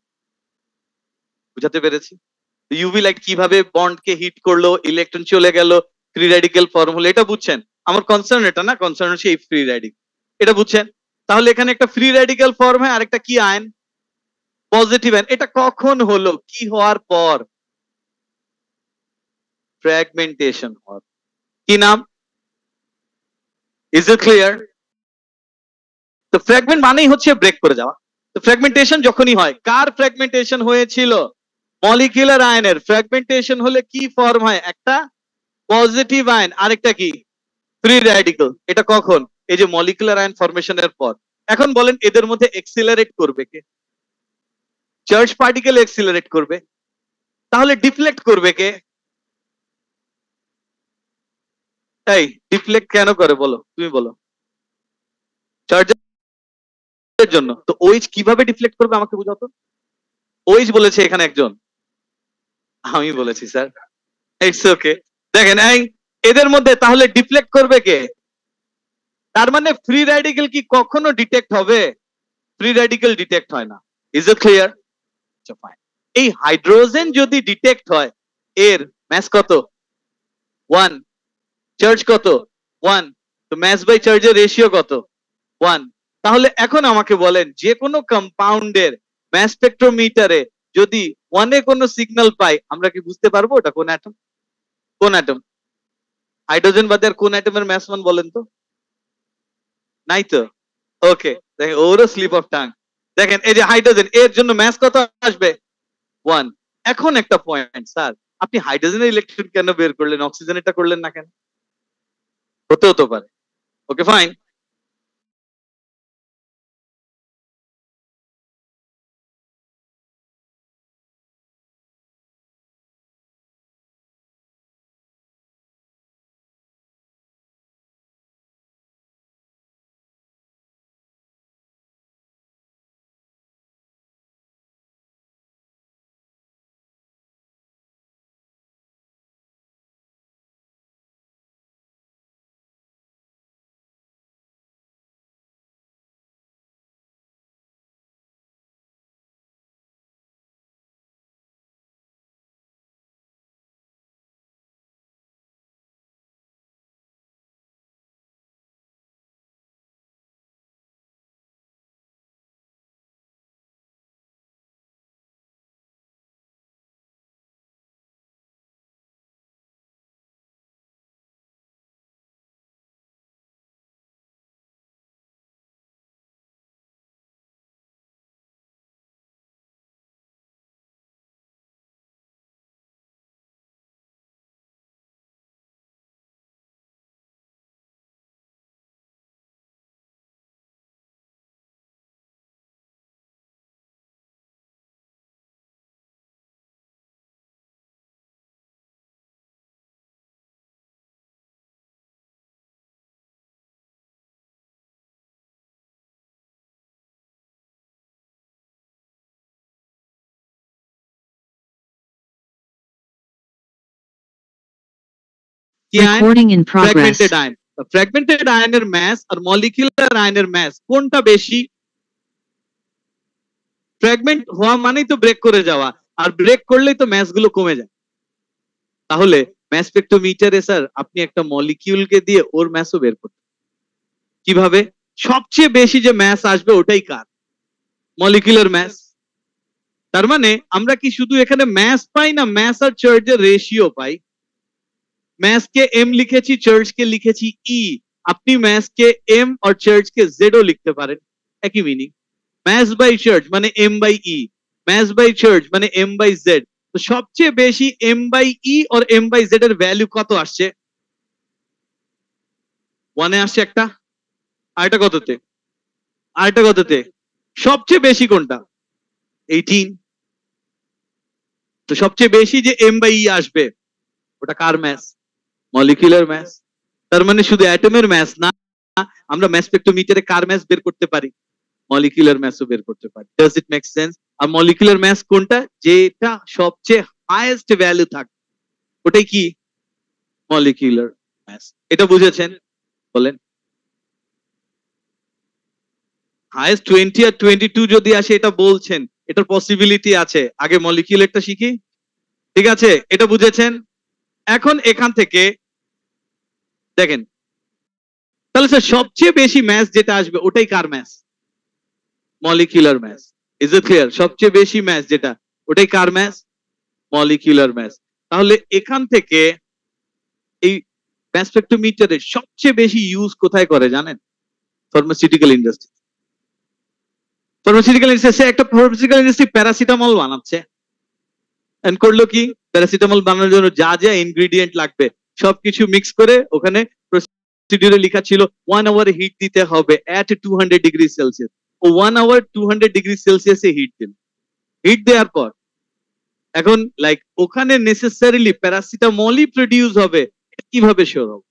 বুঝাতে পেরেছি? ইউভি লাইট কিভাবে বন্ডকে হিট করলো, ইলেকট্রন চলে গেল, ফ্রি র্যাডিক্যাল ফর্ম হলো, এটা বুঝছেন? আমার কনসার্ন এটা না, কনসার্ন হচ্ছে এই ফ্রি র্যাডিক্যাল, এটা বুঝছেন? তাহলে এখানে একটা ফ্রি র্যাডিক্যাল ফর্ম হয়, আরেকটা কি আয়ন? Positive ion. এটা কখন হলো, কি হওয়ার পর? ফ্র্যাগমেন্টেশন হওয়ার। কি নাম? Is it clear? তো ফ্র্যাগমেন্ট মানেই হচ্ছে ব্রেক করে যাওয়া। তো ফ্র্যাগমেন্টেশন যখনই হয়, কার ফ্র্যাগমেন্টেশন হয়েছিল? মলিকিউলার আয়নের। ফ্র্যাগমেন্টেশন হলে কি ফর্ম হয়? একটা পজিটিভ আয়ন, আরেকটা কি? Free radical. এটা কখন? এই যে মলিকুলার আয়ন ফরমেশনের পর। এখন বলেন এদের মধ্যে এক্সিলারেট করবে কে? চার্জ পার্টিকেল এক্সিলারেট করবে। তাহলে ডিফ্লেক্ট করবে কে? তাই ডিফ্লেক্ট কেন করে বলো, তুমি বলো। চার্জের জন্য। তো ওইচ কিভাবে ডিফ্লেক্ট করবে আমাকে বুঝাও তো। ওইচ বলেছে এখানে একজন, আমি বলেছি স্যার। It's okay. দেখেন এই এদের মধ্যে তাহলে ডিফ্লেক্ট করবে কে? তার মানে ফ্রি র্যাডিক্যাল কি কখনো ডিটেক্ট হবে? ফ্রি র্যাডিক্যাল ডিটেক্ট হয় না। Is it clear? এই হাইড্রোজেন যদি ডিটেক্ট হয়, এর ম্যাস কত? 1। চার্জ কত? 1। তো ম্যাস বাই চার্জের রেশিও কত? 1। তাহলে এখন আমাকে বলেন যে কোনো কম্পাউন্ডের ম্যাস স্পেকট্রোমিটারে যদি 1 এ কোনো সিগন্যাল পাই, আমরা কি বুঝতে পারবো ওটা কোন অ্যাটম? কোন অ্যাটম? হাইড্রোজেন বাদে আর কোন অ্যাটমের ম্যাস 1 বলেন তো? নাই তো। ওকে, দেখেন ওরও স্লিপ অফ টাং। দেখেন এই যে হাইড্রোজেন, এর জন্য ম্যাস কত আসবে? 1। এখন একটা পয়েন্ট স্যার, আপনি হাইড্রোজেনের ইলেকট্রন কেন বের করলেন, অক্সিজেনেরটা করলেন না কেন? হতেও তো পারে। Okay fine. কি ion? Recording in progress. Fragmented ion. Fragmented আয়নের ম্যাস আর মলিকিউলার আয়নের ম্যাস কোনটা বেশি? ফ্র্যাগমেন্ট হওয়া মানেই তো ব্রেক করে যাওয়া, আর ব্রেক করলেই তো ম্যাস গুলো কমে যায়। তাহলে ম্যাস স্পেক্ট্রোমিটারে স্যার আপনি একটা মলিকিউলকে দিয়ে ওর ম্যাসও বের করতে, কিভাবে? সবচেয়ে বেশি যে ম্যাস আসবে ওটাই কার? Molecular mass. তার মানে আমরা কি শুধু এখানে ম্যাস পাই না, ম্যাস আর চার্জের রেশিও পাই। ম্যাস কে এম লিখেছি, চার্জ কে লিখেছি ই। আপনি ম্যাস কে এম আর চার্জ কে জেড ও লিখতে পারেন, একই মিনিং। ম্যাস বাই চার্জ মানে M by E, mass by charge মানে এম বাই জেড। তো সবচেয়ে বেশি এম বাই ই আর এম বাই জেড এর ভ্যালু কত আসছে? 1 এ আসছে একটা, আরেকটা কততে? আরেকটা কততে? সবচেয়ে বেশি কোনটা? 18। তো সবচেয়ে বেশি যে এম বাই ই আসবে ওটা কার ম্যাস? Molecular mass. তার মানে শুধু অ্যাটমের ম্যাস না, আমরা ম্যাস স্পেক্ট্রোমিটারে কার ম্যাস বের করতে পারি? মলিকিউলার ম্যাসও বের করতে পারি। Does it make sense? আর মলিকিউলার ম্যাস কোনটা? যেটা সবচেয়ে হাইয়েস্ট ভ্যালু থাকে ওটাই কি? Molecular mass. এটা বুঝেছেন? বলেন। হাইয়েস্ট 20 আর 22 যদি আসে এটা বলছেন, এটার পসিবিলিটি আছে। আগে মলিকিউলারটা শিখি, ঠিক আছে? এটা বুঝেছেন? এখন এখান থেকে দেখেন, তাহলে স্যার সবচেয়ে বেশি ম্যাস যেটা আসবে ওটাই কার mass? Molecular mass. Is it clear? সবচেয়ে বেশি ম্যাস যেটা ওটাই কার ম্যাস? Molecular mass. তাহলে এখান থেকে এই ম্যাস স্পেক্ট্রোমিটারের সবচেয়ে বেশি ইউজ কোথায় করে জানেন? Pharmaceutical industry. ফার্মাসিউটিক্যাল ইন্ডাস্ট্রি, একটা ফার্মাসিউটিক্যাল ইন্ডাস্ট্রি প্যারাসিটামল বানাচ্ছে, এন্ড করলো কি? প্যারাসিটামল বানানোর জন্য যা যা ইনগ্রেডিয়েন্ট লাগবে সবকিছু মিক্স করে ওখানে প্রসিডিউরে লেখা ছিল 1 আওয়ার হিট দিতে হবে এট 200 ডিগ্রি সেলসিয়াস। ও 1 আওয়ার 200 ডিগ্রি সেলসিয়াসে হিট দিল। হিট দেওয়ার পর এখন লাইক ওখানে নেসেসারিলি প্যারাসিটামলই প্রডিউস হবে, কিভাবে শিওর হবে?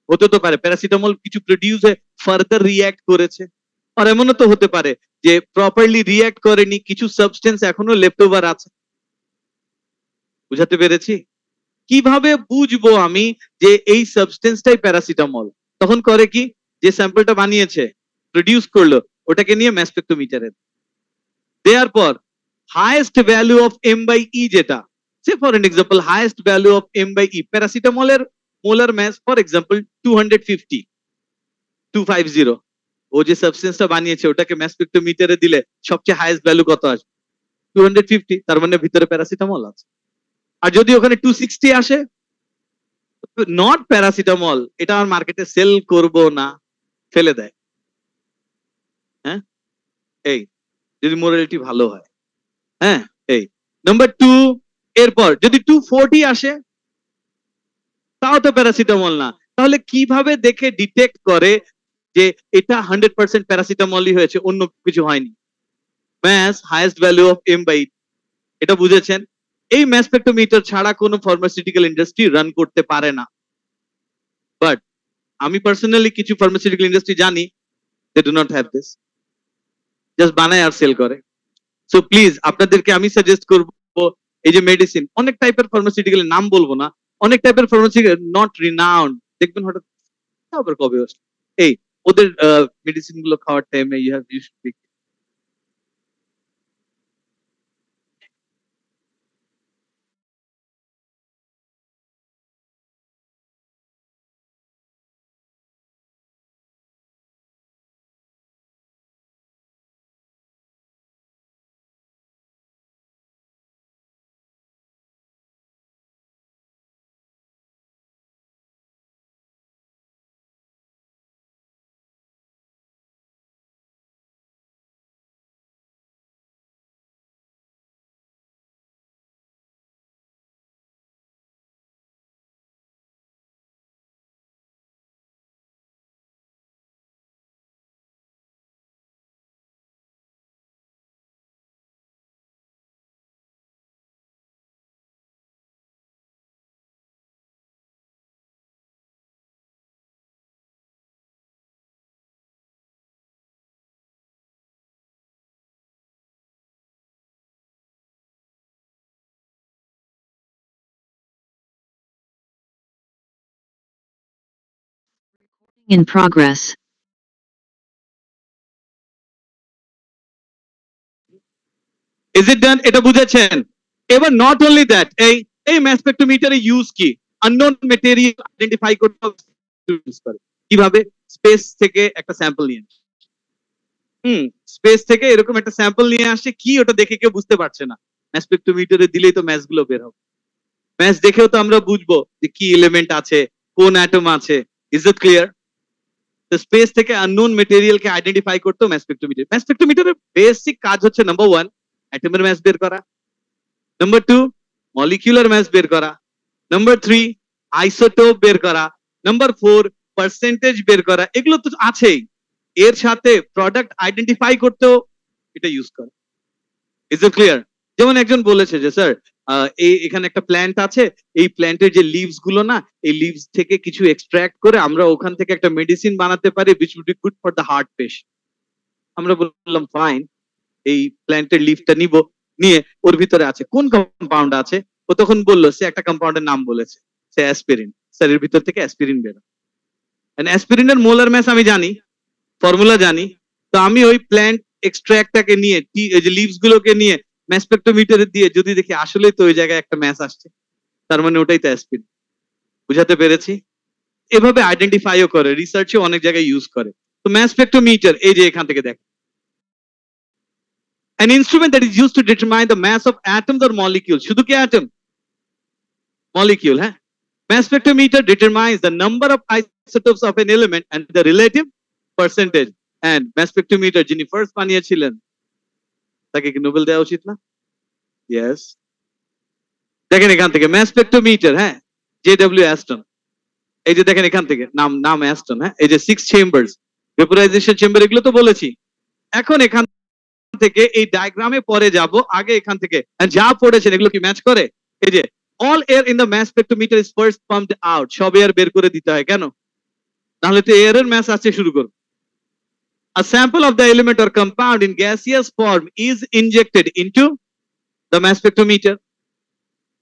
হতে তো পারে প্যারাসিটামল কিছু প্রডিউস হয়ে ফার্দার রিঅ্যাক্ট করেছে, আর এমনও তো হতে পারে যে প্রপারলি রিঅ্যাক্ট করেনি, কিছু সাবস্টেন্স এখনো লেফট ওভার আছে। বুঝাতে পেরেছি? কিভাবে বুঝবো আমি যে এই সাবস্টেন্সটাই প্যারাসিটামল? তখন করে কি, যে স্যাম্পলটা বানিয়েছে, প্রডিউস করলো, ওটাকে নিয়ে ম্যাস স্পেক্ট্রোমিটারে দেওয়ার পর highest value of M by E যেটা, say for an example highest value of M by E প্যারাসিটামলের মোলার ম্যাস ফর এক্সাম্পল 250, 250। ও যে সাবস্টেন্সটা বানিয়েছে ওটাকে ম্যাস স্পেক্ট্রোমিটারে দিলে সবচেয়ে হাইয়েস্ট ভ্যালু কত আসবে? 250। তার মানে ভিতরে প্যারাসিটামল আছে। আর যদি ওখানে 260 আসে, নট প্যারাসিটামল, এটা আমার মার্কেটে সেল করব না, ফেলে দেয়। হ্যাঁ, এই যদি মোরালিটি ভালো হয়। হ্যাঁ, এই নাম্বার 2। এরপর যদি 240 আসে, তাও তো প্যারাসিটামল না। তাহলে কিভাবে দেখে ডিটেক্ট করে যে এটা 100% প্যারাসিটামলই হয়েছে, অন্য কিছু হয়নি? Mass highest value of M by, এটা বুঝেছেন? এই ম্যাস স্পেক্ট্রোমিটার ছাড়া কোনো ফার্মাসিউটিক্যাল ইন্ডাস্ট্রি রান করতে পারে না। বাট আমি পার্সোনালি কিছু ফার্মাসিউটিক্যাল ইন্ডাস্ট্রি জানি, they do not have this, just বানায় আর সেল করে। সো প্লিজ আপনাদেরকে আমি সাজেস্ট করব, এই যে মেডিসিন, অনেক টাইপের ফার্মাসিউটিক্যাল নাম বলবো না, অনেক টাইপের ফার্মাসিউটিক্যাল নট রিনাউন্ড, দেখবেন হঠাৎ আবার কবে আসলো, এই ওদের মেডিসিন গুলো খাওয়ার টাইমে you In progress. Is it done? এটা বুঝেছেন? এবার not only that, এই mass spectrometer এর ইউজ কি? unknown material আইডেন্টিফাই করতে ইউজ করে। কিভাবে? স্পেস থেকে একটা স্যাম্পল নিয়ে স্পেস থেকে এরকম একটা স্যাম্পল নিয়ে আসে, কি ওটা দেখে কেউ বুঝতে পারছে না, ম্যাস স্পেক্ট্রোমিটারে দিলেই তো ম্যাস গুলো বের হবে। ম্যাস দেখেও তো আমরা বুঝবো যে কি এলিমেন্ট আছে, কোন অ্যাটম আছে। Is it clear? তো স্পেস থেকে আননোন মেটেরিয়ালকে আইডেন্টিফাই করতে ম্যাস স্পেক্ট্রোমিটার। ম্যাস স্পেক্ট্রোমিটারের বেসিক কাজ হচ্ছে নাম্বার 1 অ্যাটমের ম্যাস বের করা, নাম্বার 2 মলিকিউলার ম্যাস বের করা, নাম্বার 3 আইসোটোপ বের করা, নাম্বার 4 পার্সেন্টেজ বের করা। এগুলো তো আছেই, এর সাথে প্রোডাক্ট আইডেন্টিফাই করতেও এটা ইউজ করে। Is it clear? যেমন একজন বলেছে যে স্যার এখানে একটা প্ল্যান্ট আছে, এই প্ল্যান্টের যে লিভস গুলো না, এই লিভস থেকে কিছু এক্সট্রাক্ট করে আমরা ওখান থেকে একটা মেডিসিন বানাতে পারি which would be good for the heart patient। আমরা বললাম ফাইন, এই প্ল্যান্টের লিভটা নিব, নিয়ে ওর ভিতরে আছে কোন কম্পাউন্ড আছে। ও তখন বললো, সে একটা কম্পাউন্ডের নাম বলেছে, সে অ্যাসপিরিন। স্যার এর ভিতর থেকে অ্যাসপিরিন বের হয়। অ্যাসপিরিনের মোলার ম্যাস আমি জানি, ফর্মুলা জানি, তো আমি ওই প্ল্যান্ট এক্সট্রাক্টটাকে নিয়ে এই যে লিভস গুলোকে নিয়ে ম্যাস স্পেক্ট্রোমিটারে দিয়ে যদি দেখি আসলেই তো ওই জায়গায় একটা ম্যাস আসছে, তার মানে ওটাই তো অ্যাসপিরিন। বুঝাতে পেরেছি? এভাবে আইডেন্টিফাইও করে, রিসার্চে অনেক জায়গায় ইউজ করে। তো ম্যাস স্পেক্ট্রোমিটার এই যে এখান থেকে দেখ, an instrument that is used to determine the mass of atoms or molecules। শুধু কি অ্যাটম? মলিকিউল, হ্যাঁ। Mass spectrometer determines the number of isotopes of an element and the relative percentage। And mass spectrometer যিনি first বানিয়েছিলেন তাকে কি Nobel দেওয়া উচিত না? ইয়েস। দেখেন এখান থেকে mass spectrometer, হ্যাঁ, JW অ্যাস্টন। এই যে দেখেন এখান থেকে নাম অ্যাস্টন, হ্যাঁ। এই যে 6 চেম্বারস, ভেপোরাইজেশন চেম্বার, এগুলো তো বলেছি। এখন এখান থেকে এই ডায়াগ্রামে পরে যাব, আগে এখান থেকে যা পড়েছেন এগুলো কি ম্যাচ করে? এই যে all air in the mass spectrometer is first pumped out। সব এয়ার বের করে দিতে হয় কেন? তাহলে তো এয়ারের ম্যাস আসতে শুরু করবে। A sample of the element or compound in gaseous form is injected into the mass spectrometer।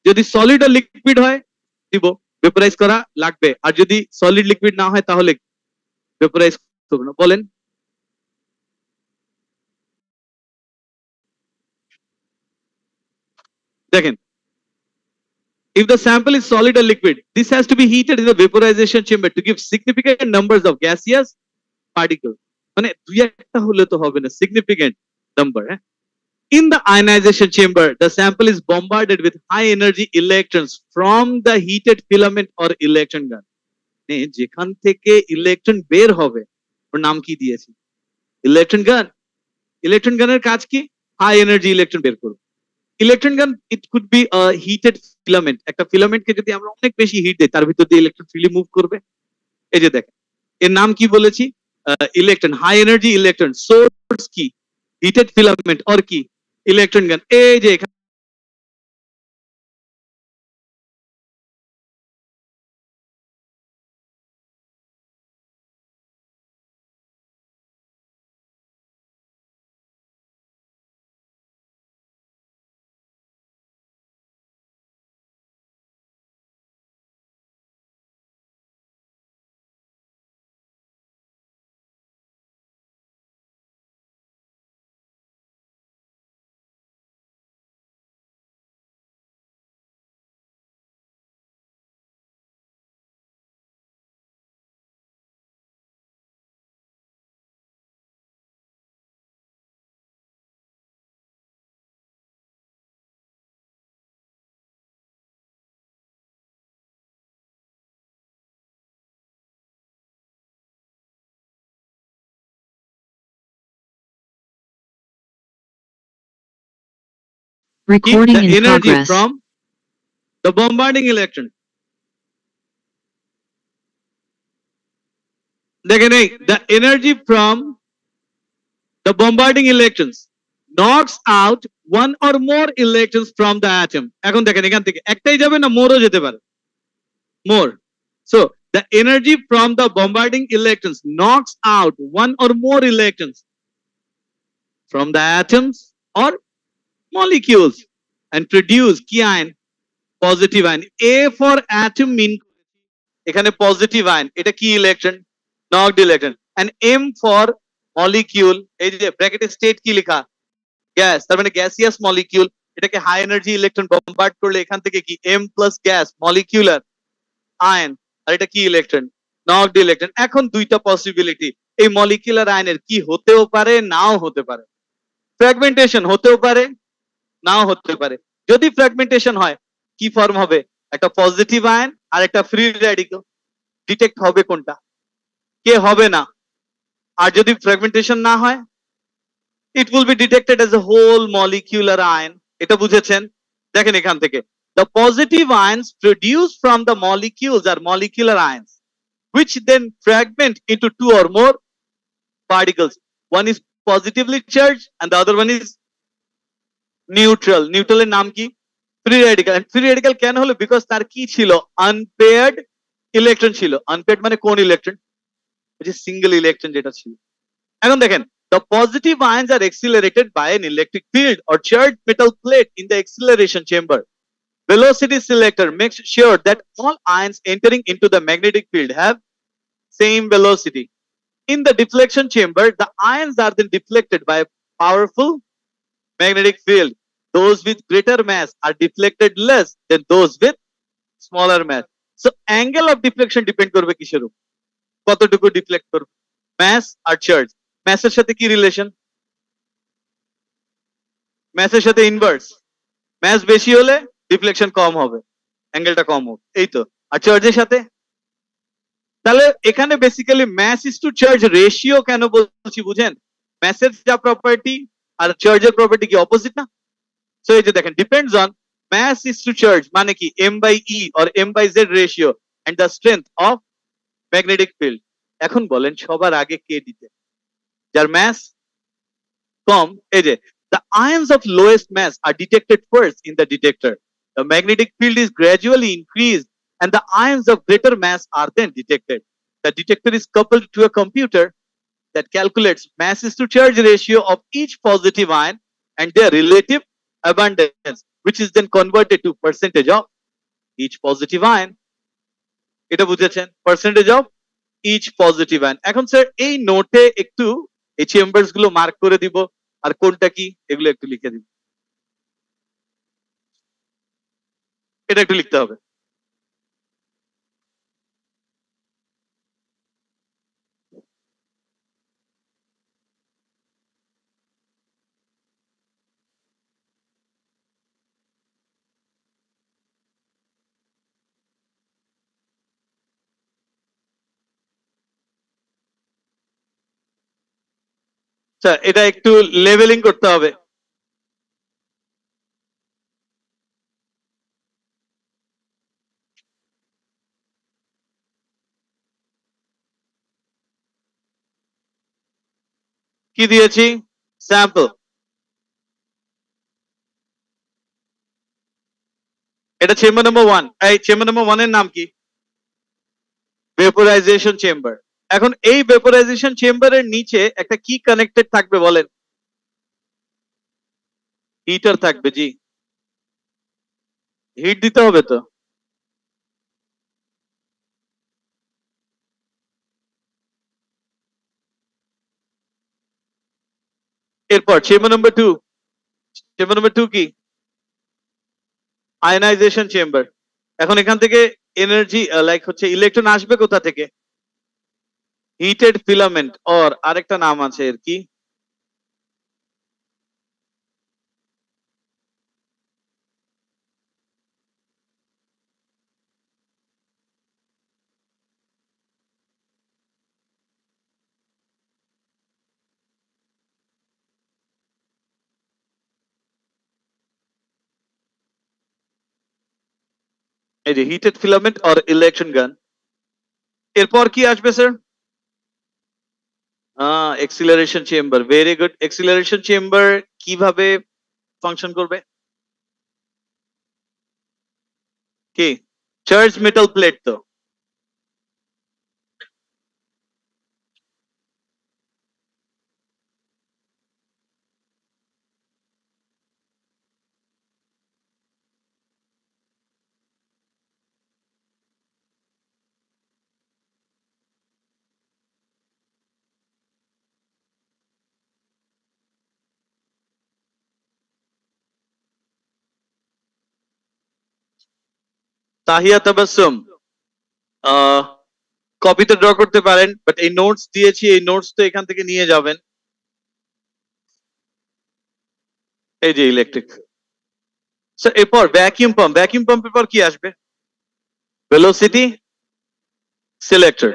যদি সলিড আর লিকুইড হয় দিব, ভেপোরাইজ করা লাগবে, আর যদি সলিড লিকুইড না হয় তাহলে ভেপোরাইজ করব না। বলেন দেখেন, if the sample is solid or liquid, this has to be heated in the vaporization chamber to give significant numbers of gaseous particles। মানে দুই একটা হলে তো হবে না, significant number, হ্যাঁ। In the ionization chamber, the sample is bombarded with high energy electrons from the heated filament or electron gun। যেখান থেকে ইলেকট্রন বের হবে ওর নাম কি দিয়েছি? ইলেকট্রন গান। ইলেকট্রন গানের কাজ কি? হাই এনার্জি ইলেকট্রন বের করবে। ইলেকট্রন গান it could be heated filament. একটা ফিলামেন্টকে যদি আমরা অনেক বেশি হিট দিই তার ভিতর দিয়ে ইলেকট্রন ফ্রিলি মুভ করবে। এই যে দেখেন এর নাম কি বলেছি? Electron, high energy electron. Source কি? হিটেড ফিলামেন্ট অর কি? Electron gun. এই যে এখানে Recording the in energy progress. from the bombarding electron। দেখেন এই the energy from the bombarding electrons knocks out one or more electrons from the atom। এখন দেখেন এখান থেকে একটাই যাবে না মোরও যেতে পারে, more। So the energy from the bombarding electrons knocks out one or more electrons from the atoms or molecules and produce key ion, positive ion। A for atom mean এখানে পজিটিভ আয়ন, এটা কি electron? knocked electron, and M for molecule, এই যে ব্র্যাকেটে state কি লেখা, gas, তার মানে গ্যাসিয়াস মলিকিউল, এটাকে হাই এনার্জি ইলেকট্রন বম্বার্ড করলে এখান থেকে কি M plus gas molecular ion, আর এটা কি ইলেকট্রন, নকড ইলেকট্রন। এখন দুইটা পসিবিলিটি, এই মলিকিউলার আয়নের কি হতেও পারে নাও হতে পারে, ফ্র্যাগমেন্টেশন হতেও পারে নাও হতে পারে। যদি ফ্র্যাগমেন্টেশন হয় কি ফর্ম হবে, একটা পজিটিভ আয়ন আর একটা ফ্রি রেডিক্যাল, ডিটেক্ট হবে কোনটা, কে হবে না। আর যদি ফ্র্যাগমেন্টেশন না হয়, it will be detected as a whole molecular ion, এটা বুঝেছেন। দেখেন এখান থেকে the positive ions produced from the molecules are molecular ions which then fragment into two or more particles, one is positively charged and the other one is neutral, neutral এর নাম কি, free radical, and free radical কেন হলো, because তার কি ছিল, unpaired electron ছিল, unpaired মানে কোন ইলেকট্রন, ওই যে সিঙ্গেল ইলেকট্রন যেটা ছিল। এখন দেখেন the positive ions are accelerated by an electric field or charged metal plate in the acceleration chamber. Velocity selector makes sure that all ions entering into the magnetic field have same velocity. In the deflection chamber, the ions are then deflected by a powerful magnetic field. Those with greater mass are deflected less than those with smaller mass. So angle of deflection depend করবে কিসের উপর, কতটুকু deflect করবে, mass আর charge. ম্যাসের সাথে কি relation, ম্যাসের সাথে ইনভার্স, ম্যাস বেশি হলে ডিফ্লেকশন কম হবে, অ্যাঙ্গেলটা কম হবে, এই তো। আর চার্জের সাথে, তাহলে এখানে basically mass is to charge ratio কেন বলছি বুঝেন, ম্যাসের যা প্রপার্টি আর চার্জের প্রপার্টি কি অপোজিট না। সো এই যে দেখেন depends on mass is to charge মানে কি M/E or M/Z রেশিও and the strength of magnetic field. এখন বলেন সবার আগে কে দিতে, যার ম্যাস কম, এই যে the ions of lowest mass are detected first in the detector. The magnetic field is gradually increased and the ions of greater mass are then detected. The detector is coupled to a computer that calculates mass is to charge ratio of each positive ion and their relative abundance, which is then converted to percentage of each positive ion. এটা বুঝেছেন, percentage of each positive ion। এখন sir এই নোটে একটু এই chambers গুলো mark করে দিব, আর কোনটা কি এগুলো একটু লিখে দিব, এটা একটু লিখতে হবে। আচ্ছা এটা একটু লেভেলিং করতে হবে। কি দিয়েছি, স্যাম্পল, এটা চেম্বার নাম্বার 1। এই চেম্বার নাম্বার 1 এর নাম কি, ভেপোরাইজেশন চেম্বার। এখন এই ভেপোরাইজেশন চেম্বারের নিচে একটা কি কানেক্টেড থাকবে বলেন, হিটার থাকবে, জি হিট দিতে হবে তো। এরপর চেম্বার নাম্বার 2, চেম্বার নাম্বার 2 কি, আয়নাইজেশন চেম্বার। এখন এখান থেকে এনার্জি লাইক হচ্ছে ইলেকট্রন আসবে কোথা থেকে, হিটেড ফিলামেন্ট, অর আরেকটা নাম আছে এর কি, এই যে হিটেড ফিলামেন্ট অর ইলেকট্রন গান। এরপর কি আসবে sir, acceleration chamber, very good. Acceleration chamber কিভাবে ফাংশন করবে, কি চার্জ মেটাল প্লেট তো, তাহিয়া তাবাসসুম কপিতে ড্র করতে পারেন, বাট এই নোটস দিয়েছি, এই নোটস তো এখান থেকে নিয়ে যাবেন। এই যে ইলেকট্রিক। স্যার এরপর ভ্যাকিউম পাম্পের পর কি আসবে? Velocity selector.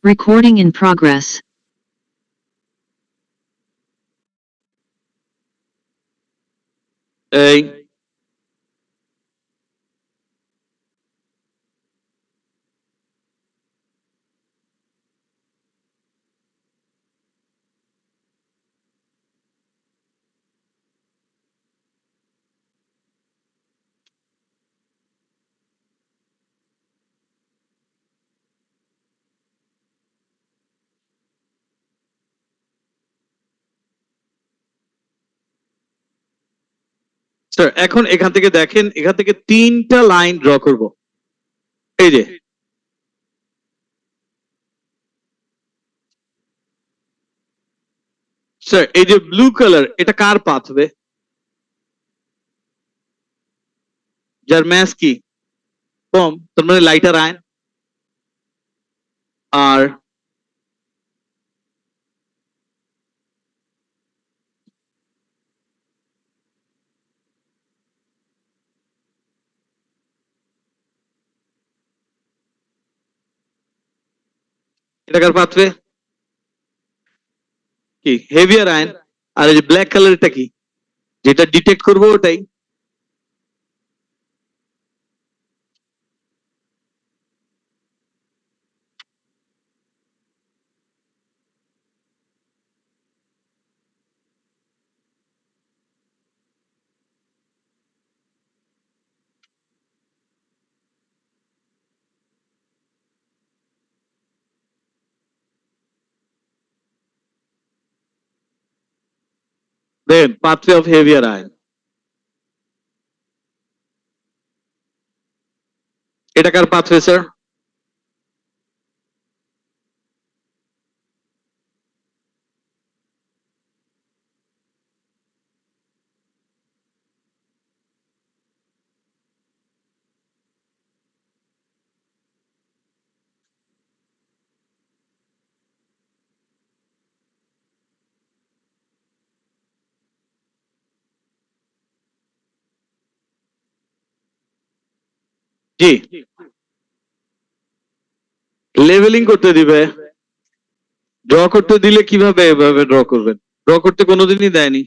Recording in progress. এই স্যার এখন এখান থেকে দেখেন, এখান থেকে 3টা লাইন ড্র করব। এই যে স্যার, এই যে ব্লু কালার, এটা কার পাথ হবে? যার ম্যাস কি কম, তার মানে লাইটার আয়ন। আর এটা কার পাথ হবে? কি হেভিয়ার আয়ন। আর এই যে ব্ল্যাক কালারটা কি, যেটা ডিটেক্ট করবো ওটাই। দেন পাথওয়ে অফ হেভিয়ার আয়ন। এটা কার পাথওয়ে স্যার? জি, লেভেলিং করতে দিবে। ড্র করতে দিলে কিভাবে এভাবে ড্র করবেন? ড্র করতে কোনোদিনই দেয়নি।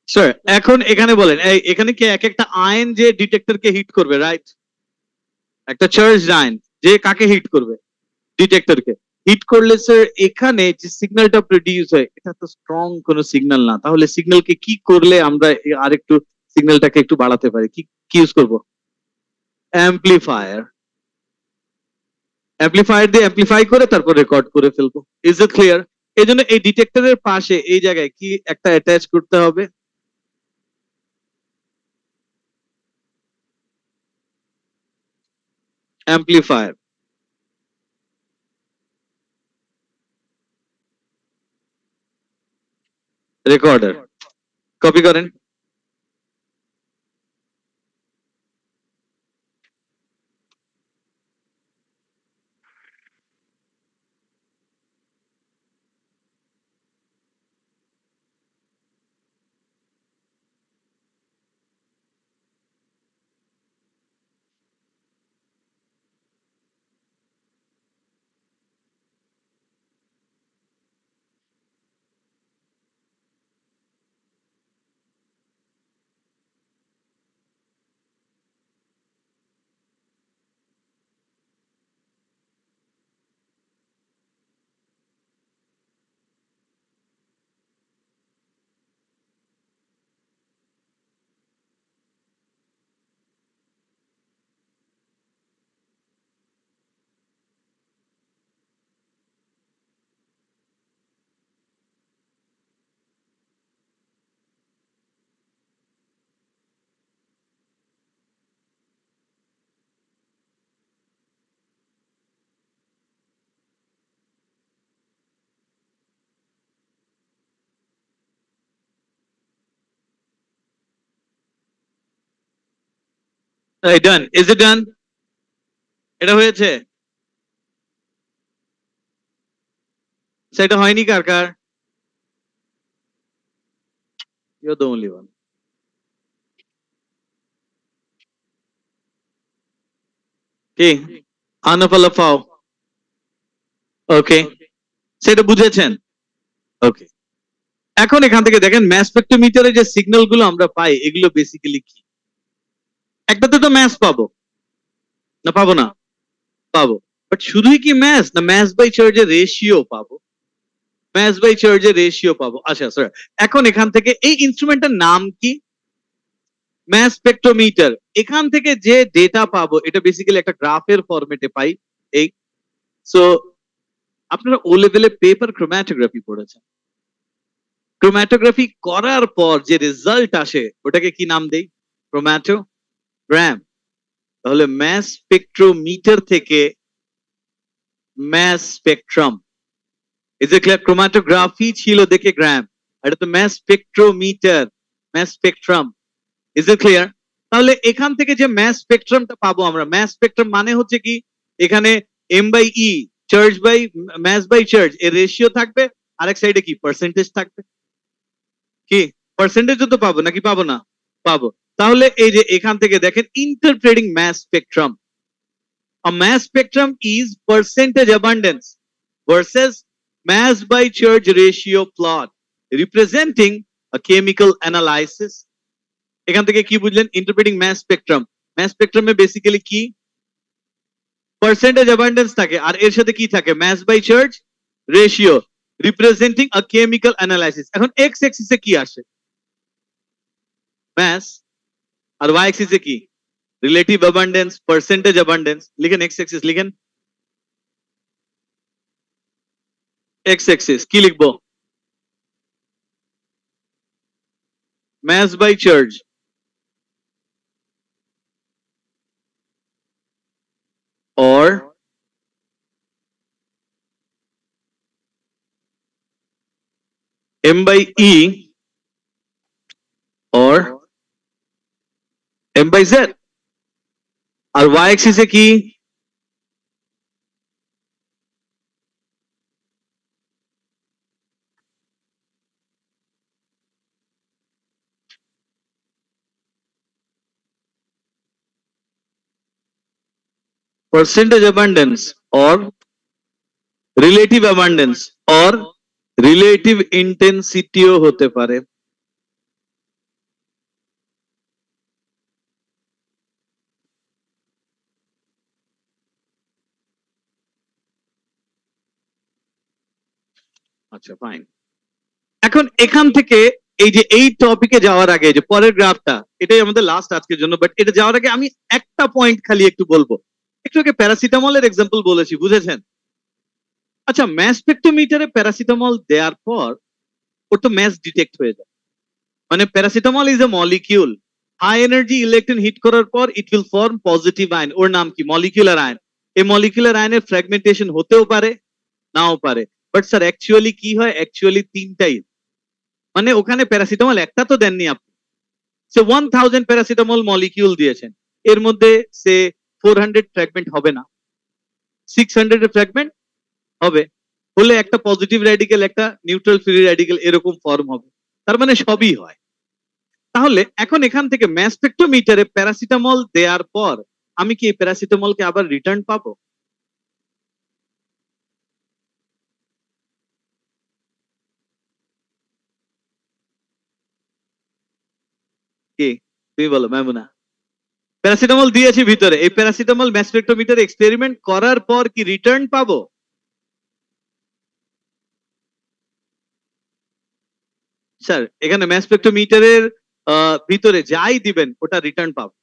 স্যার এখন এখানে বলেন, এখানে কি এক একটা আয়ন যে ডিটেক্টরকে হিট করবে, রাইট? একটা চার্জ আয়ন যে কাকে হিট করবে? ডিটেক্টরকে হিট করলে স্যার এখানে যে সিগন্যালটা প্রডিউস হয় এটা তো স্ট্রং কোনো সিগন্যাল না, তাহলে সিগন্যালকে কি করলে আমরা আরেকটু সিগন্যালটাকে একটু বাড়াতে পারি? কি কি ইউজ করব? অ্যাম্পলিফায়ার। অ্যাম্পলিফায়ার দিয়ে অ্যাম্পলিফাই করে তারপর রেকর্ড করে ফেলবো। Is it clear? এই জন্য এই ডিটেক্টরের পাশে এই জায়গায় কি একটা অ্যাটাচ করতে হবে? Amplifier, recorder. কপি করেন। ডান, ইজ ইট ডান? এটা হয়েছে? সেটা হয়নি কার কার? You're the only one. কি আনাফালাফাও? ওকে, সেটা বুঝেছেন? ওকে, এখন এখান থেকে দেখেন ম্যাস স্পেক্ট্রোমিটারে যে সিগন্যাল গুলো আমরা পাই এগুলো বেসিক্যালি কি? একটাতে তো ম্যাস পাবো না, পাবো না? পাবো। বাট শুধুই কি ম্যাস না, ম্যাস বাই চার্জের রেশিও পাবো? ম্যাস বাই চার্জের রেশিও পাবো। আচ্ছা স্যার, এখন এখান থেকে এই ইনস্ট্রুমেন্টের নাম কি? Mass spectrometer. এখান থেকে যে ডেটা পাবো এটা বেসিক্যালি একটা গ্রাফের ফরম্যাটে পাই। এই সো আপনারা ও লেভেলে পেপার ক্রোম্যাটোগ্রাফি পড়েছেন। ক্রোম্যাটোগ্রাফি করার পর যে রেজাল্ট আসে ওটাকে কি নাম দেই? ক্রোম্যাটোগ্রাম। তাহলে ম্যাস স্পেকট্রোমিটার থেকে ম্যাস স্পেকট্রাম। এই যে ক্রোম্যাটোগ্রাফি ছিল দেখে গ্রাম, এটা তো mass spectrometer, mass spectrum. Is it clear? তাহলে এখান থেকে যে ম্যাস স্পেকট্রামটা পাবো আমরা, ম্যাস স্পেকট্রাম মানে হচ্ছে কি, এখানে M by E charge by mass by charge এর রেশিও থাকবে, আরেক সাইডে কি পার্সেন্টেজ থাকবে, কি পার্সেন্টেজও তো পাবো নাকি পাবো না, পাবো। তাহলে এই যে এখান থেকে দেখেন interpreting mass spectrum, a mass spectrum is percentage abundance versus mass by charge ratio plot representing a chemical analysis. এখান থেকে কি বুঝলেন ইন্টারপ্রেটিং ম্যাস স্পেকট্রাম, ম্যাস স্পেকট্রামে বেসিক্যালি কি পার্সেন্টেজ অ্যাবান্ডেন্স থাকে আর এর সাথে কি থাকে mass by charge ratio representing a chemical analysis. এখন এক্স অ্যাক্সিসে কি আসে ম্যাস, আর ওয়াই অ্যাক্সিসে কি রিলেটিভ অ্যাবান্ডেন্স পার্সেন্টেজ অ্যাবান্ডেন্স। লিখেন এক্স অ্যাক্সিস, লিখেন এক্স অ্যাক্সিস কি লিখবো mass by charge or m by e or m by z, আর y axis এ কি percentage abundance or relative abundance or relative intensity ও হতে পারে। আচ্ছা ফাইন, এখন এখান থেকে এই যে এই টপিকে যাওয়ার আগে যে পরের গ্রাফটা, এটাই আমাদের লাস্ট আজকের জন্য, বাট এটা যাওয়ার আগে আমি একটা পয়েন্ট খালি একটু বলবো। একটু আগে প্যারাসিটামলের এক্সাম্পল বলেছি, বুঝেছেন? আচ্ছা ম্যাস স্পেকট্রোমিটারে প্যারাসিটামল দেওয়ার পর ওর তো ম্যাস ডিটেক্ট হয়ে যায়, মানে paracetamol is a molecule, high energy electron hit করার পর it will form positive ion, ওর নাম কি মলিকিউলার আয়ন। এই মলিকিউলার আয়নের ফ্র্যাগমেন্টেশন হতেও পারে নাও পারে, বাট স্যার অ্যাকচুয়ালি কি হয়, অ্যাকচুয়ালি তিনটাই, মানে ওখানে প্যারাসিটামল একটা তো দেননি আপনি, সে 1000 প্যারাসিটামল মলিকিউল দিয়েছেন, এর মধ্যে সে 400 ফ্র্যাগমেন্ট হবে না, 600 ফ্র্যাগমেন্ট হবে, হলে একটা পজিটিভ র্যাডিক্যাল একটা নিউট্রাল ফ্রি র্যাডিক্যাল এরকম ফর্ম হবে, তার মানে সবই হয়। তাহলে এখন এখান থেকে ম্যাস স্পেকট্রোমিটারে প্যারাসিটামল দেওয়ার পর আমি কি এই প্যারাসিটামলকে আবার রিটার্ন পাবো? কি তুমি বলো মামুনা? প্যারাসিটামল দিয়েছি ভিতরে, এই প্যারাসিটামল ম্যাস স্পেকট্রোমিটারে এক্সপেরিমেন্ট করার পর কি রিটার্ন পাবো? স্যার এখানে ম্যাস স্পেকট্রোমিটারের ভিতরে যাই দিবেন ওটা রিটার্ন পাবো।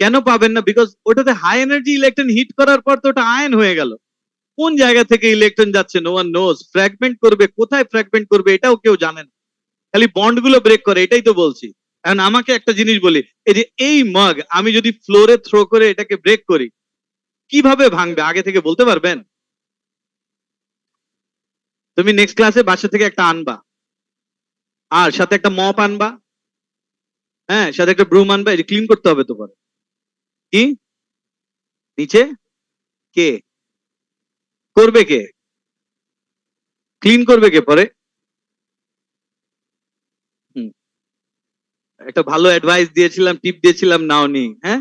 কেন পাবেন না? বিকজ ওটাতে হাই এনার্জি ইলেকট্রন হিট করার পর তো ওটা আয়ন হয়ে গেল, কোন জায়গা থেকে ইলেকট্রন যাচ্ছে নো ওয়ান নোজ, ফ্র্যাগমেন্ট করবে কোথায়, ফ্র্যাগমেন্ট করবে এটাও কেউ জানে না, খালি বন্ড গুলো ব্রেক করে, এটাই তো বলছি। এখন আমাকে একটা জিনিস বলি, এই যে এই মগ আমি যদি ফ্লোরে থ্রো করে এটাকে ব্রেক করি কিভাবে ভাঙবে আগে থেকে বলতে পারবেন? তুমি নেক্সট ক্লাসে বাসা থেকে একটা আনবা, আর সাথে একটা মপ আনবা, হ্যাঁ সাথে একটা ব্রুম আনবা, এটা ক্লিন করতে হবে তোমার। কি নিচে কে করবে, কে ক্লিন করবে, কে পরে? একটা ভালো অ্যাডভাইস দিয়েছিলাম, টিপ দিয়েছিলাম, নাও নি, হ্যাঁ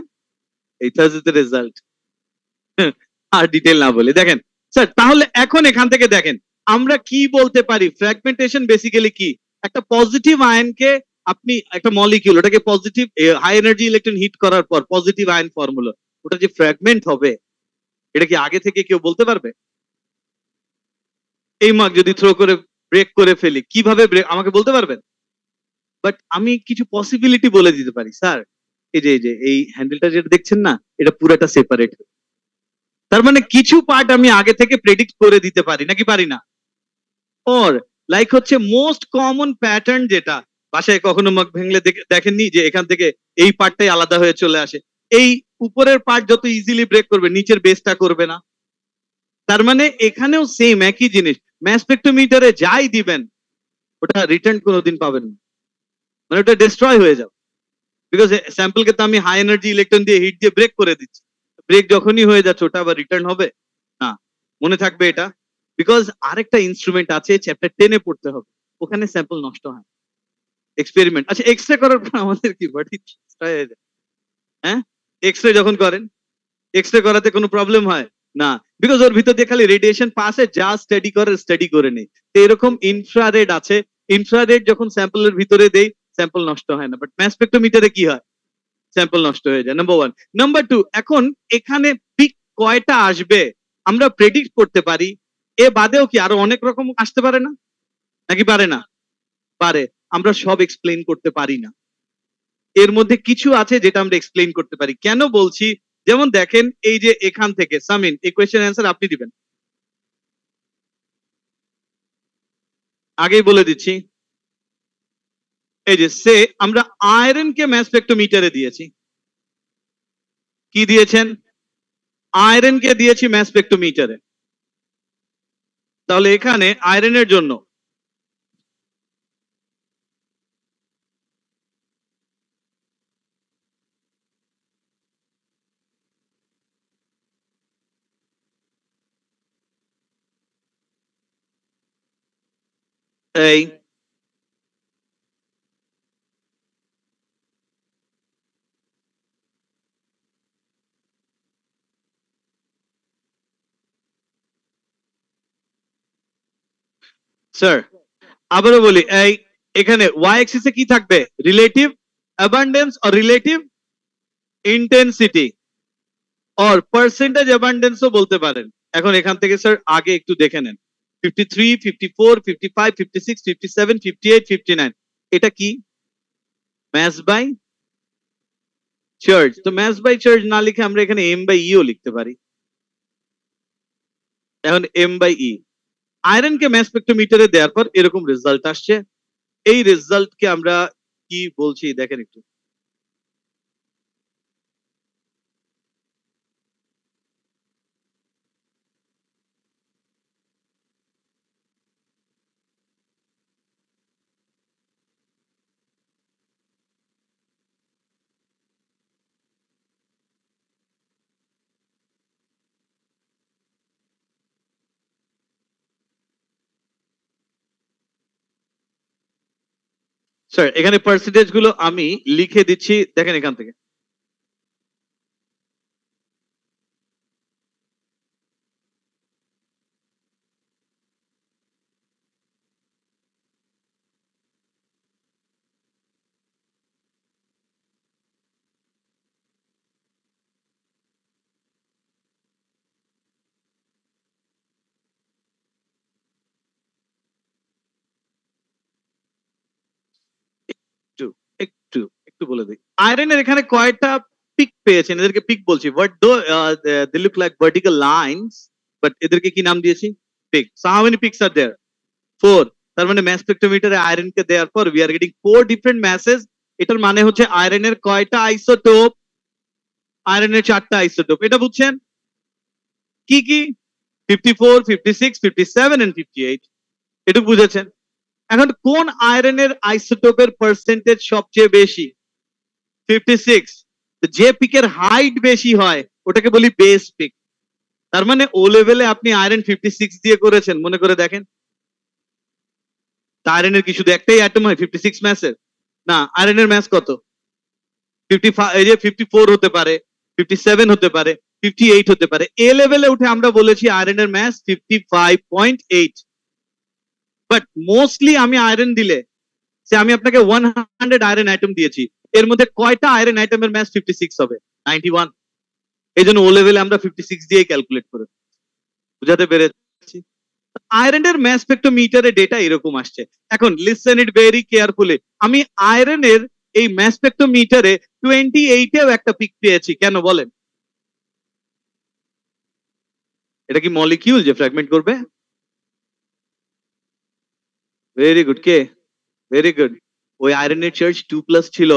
এই থার্সডে রেজাল্ট আর ডিটেল না বলে দেখেন স্যার। তাহলে এখন এখান থেকে দেখেন আমরা কি বলতে পারি, ফ্র্যাগমেন্টেশন বেসিক্যালি কি, একটা পজিটিভ আয়নকে আপনি একটা মলিকিউল ওটাকে positive high energy electron hit করার পর পজিটিভ আয়ন ফর্ম হলো, ওটা যে ফ্র্যাগমেন্ট হবে এটা কি আগে থেকে কেউ বলতে পারবে? এই মাগ যদি থ্রো করে ব্রেক করে ফেলি কিভাবে ব্রেক আমাকে বলতে পারবেন? বাট আমি কিছু পসিবিলিটি বলে দিতে পারি স্যার, এই যে এই হ্যান্ডেলটা যেটা দেখছেন না এটা পুরোটা সেপারেট, তার মানে কিছু পার্ট আমি আগে থেকে প্রেডিক্ট করে দিতে পারি নাকি পারি না? ওর লাইক হচ্ছে মোস্ট কমন প্যাটার্ন যেটা বাসায় কখনো মগ ভেঙলে দেখেননি যে এখান থেকে এই পার্টটাই আলাদা হয়ে চলে আসে, এই উপরের পার্ট যত ইজিলি ব্রেক করবে নিচের বেসটা করবে না, তার মানে এখানেও সেম একই জিনিস, ম্যাস স্পেকট্রোমিটারে যাই দিবেন ওটা রিটার্ন কোনোদিন পাবেন না, মানে ওটা ডিস্ট্রয় হয়ে যাবে। বিকজ স্যাম্পলকে তো আমি হাই এনার্জি ইলেকট্রন দিয়ে হিট দিয়ে ব্রেক করে দিচ্ছি, ব্রেক যখনই হয়ে যাচ্ছে ওটা আবার রিটার্ন হবে না, মনে থাকবে এটা। বিকজ আরেকটা ইনস্ট্রুমেন্ট আছে চ্যাপ্টার 10 এ পড়তে হবে, ওখানে স্যাম্পল নষ্ট হয় এক্সপেরিমেন্ট। আচ্ছা, এক্স রে করার পর আমাদের কি বডি হয়ে যায়? হ্যাঁ, এক্স রে যখন করেন, এক্স রে করাতে কোনো প্রবলেম হয় না, বিকজ ওর ভিতর দিয়ে খালি রেডিয়েশন পাস হয়, যা স্টাডি করে নেই। তো এরকম ইনফ্রারেড আছে, ইনফ্রারেড যখন স্যাম্পলের ভিতরে দেই স্যাম্পল নষ্ট হয় না, বাট ম্যাস স্পেক্ট্রোমিটারে কি হয়, স্যাম্পল নষ্ট হয়ে যায়, নাম্বার 1। নাম্বার 2, এখন এখানে পিক কয়টা আসবে আমরা প্রেডিক্ট করতে পারি, এ বাদেও কি আরো অনেক রকম আসতে পারে না, নাকি পারে না? পারে। আমরা সব এক্সপ্লেইন করতে পারি না, এর মধ্যে কিছু আছে যেটা আমরা এক্সপ্লেইন করতে পারি। কেন বলছি, যেমন দেখেন এই যে এখান থেকে সামিন, এই কোয়েশ্চেন অ্যান্সার আপনি দিবেন, আগেই বলে দিচ্ছি। এই যে সে আমরা আয়রন কে ম্যাস স্পেক্ট্রোমিটারে দিয়েছি, কি দিয়েছেন, আয়রন কে দিয়েছি ম্যাস স্পেক্ট্রোমিটারে। তাহলে এখানে আয়রনের জন্য এই স্যার আবারও বলি, এই এখানে ওয়াই অ্যাক্সিসে কি থাকবে, relative abundance or relative intensity or percentage অ্যাবান্ডেন্সও বলতে পারেন। এখন এখান থেকে স্যার আগে একটু দেখে নেন, 53, 54, 55, 56, 57, 58, 59, এটা কি, ম্যাস বাই চার্জ। তো ম্যাস বাই চার্জ না লিখে আমরা এখানে এম বাই ইও লিখতে পারি। এখন এম বাই ই, আয়রন কে ম্যাস স্পেক্ট্রোমিটারে দেওয়ার পর এরকম রেজাল্ট আসছে, এই রেজাল্ট কে আমরা কি বলছি দেখেন একটু। স্যার এখানে পার্সেন্টেজ গুলো আমি লিখে দিচ্ছি, দেখেন এখান থেকে। একটু একটু একটু বলে দিই, আয়রনের এখানে কয়টা পিক পেয়েছেন, এদেরকে পিক বলছি, but though they look like vertical lines, but এদেরকে কি নাম দিয়েছি, peak. So how many peaks are there, 4। তার মানে ম্যাস স্পেক্ট্রোমিটারে আয়রন কে দেওয়ার পর we are getting 4 different masses. এটার মানে হচ্ছে আয়রনের কয়টা আইসোটোপ, আয়রনের 4টা আইসোটোপ, এটা বুঝছেন, কি কি, 54, 56, 57 এন্ড 58, এটা বুঝেছেন। এখন কোন আয়রনের আইসোটোপের পার্সেন্টেজ সবচেয়ে বেশি, 56। যে পিকের হাইট বেশি হয় ওটাকে বলি বেস পিক। তার মানে ও লেভেলে আপনি আয়রন 56 দিয়ে করেছেন, মনে করে দেখেন, আয়রনের কি শুধু একটাই অ্যাটম হয় 56 ম্যাসের, না, আয়রনের ম্যাস কত, 55, এই যে 54 হতে পারে, 57 হতে পারে, 58 হতে পারে। এ লেভেলে উঠে আমরা বলেছি আয়রনের ম্যাস 55.8। বাট মোস্টলি আমি আয়রন দিলে, সে আমি আপনাকে 100 আয়রন অ্যাটম দিয়েছি, এর মধ্যে কয়টা আয়রন অ্যাটমের ম্যাস 56 হবে, 91। এই জন্য ও লেভেলে আমরা 56 দিয়ে ক্যালকুলেট করে, বুঝাতে পেরেছি। আয়রনের ম্যাস স্পেক্ট্রোমিটারে ডেটা এরকম আসছে। এখন লিসেন ইট ভেরি কেয়ারফুলি, আমি আয়রনের এই ম্যাস স্পেক্ট্রোমিটারে 28 এও একটা পিক পেয়েছি, কেন বলেন, এটা কি মলিকিউল যে ফ্র্যাগমেন্ট করবে, ভেরি গুড, কে, ভেরি গুড, ওই আয়রনের চার্জ 2+ ছিল,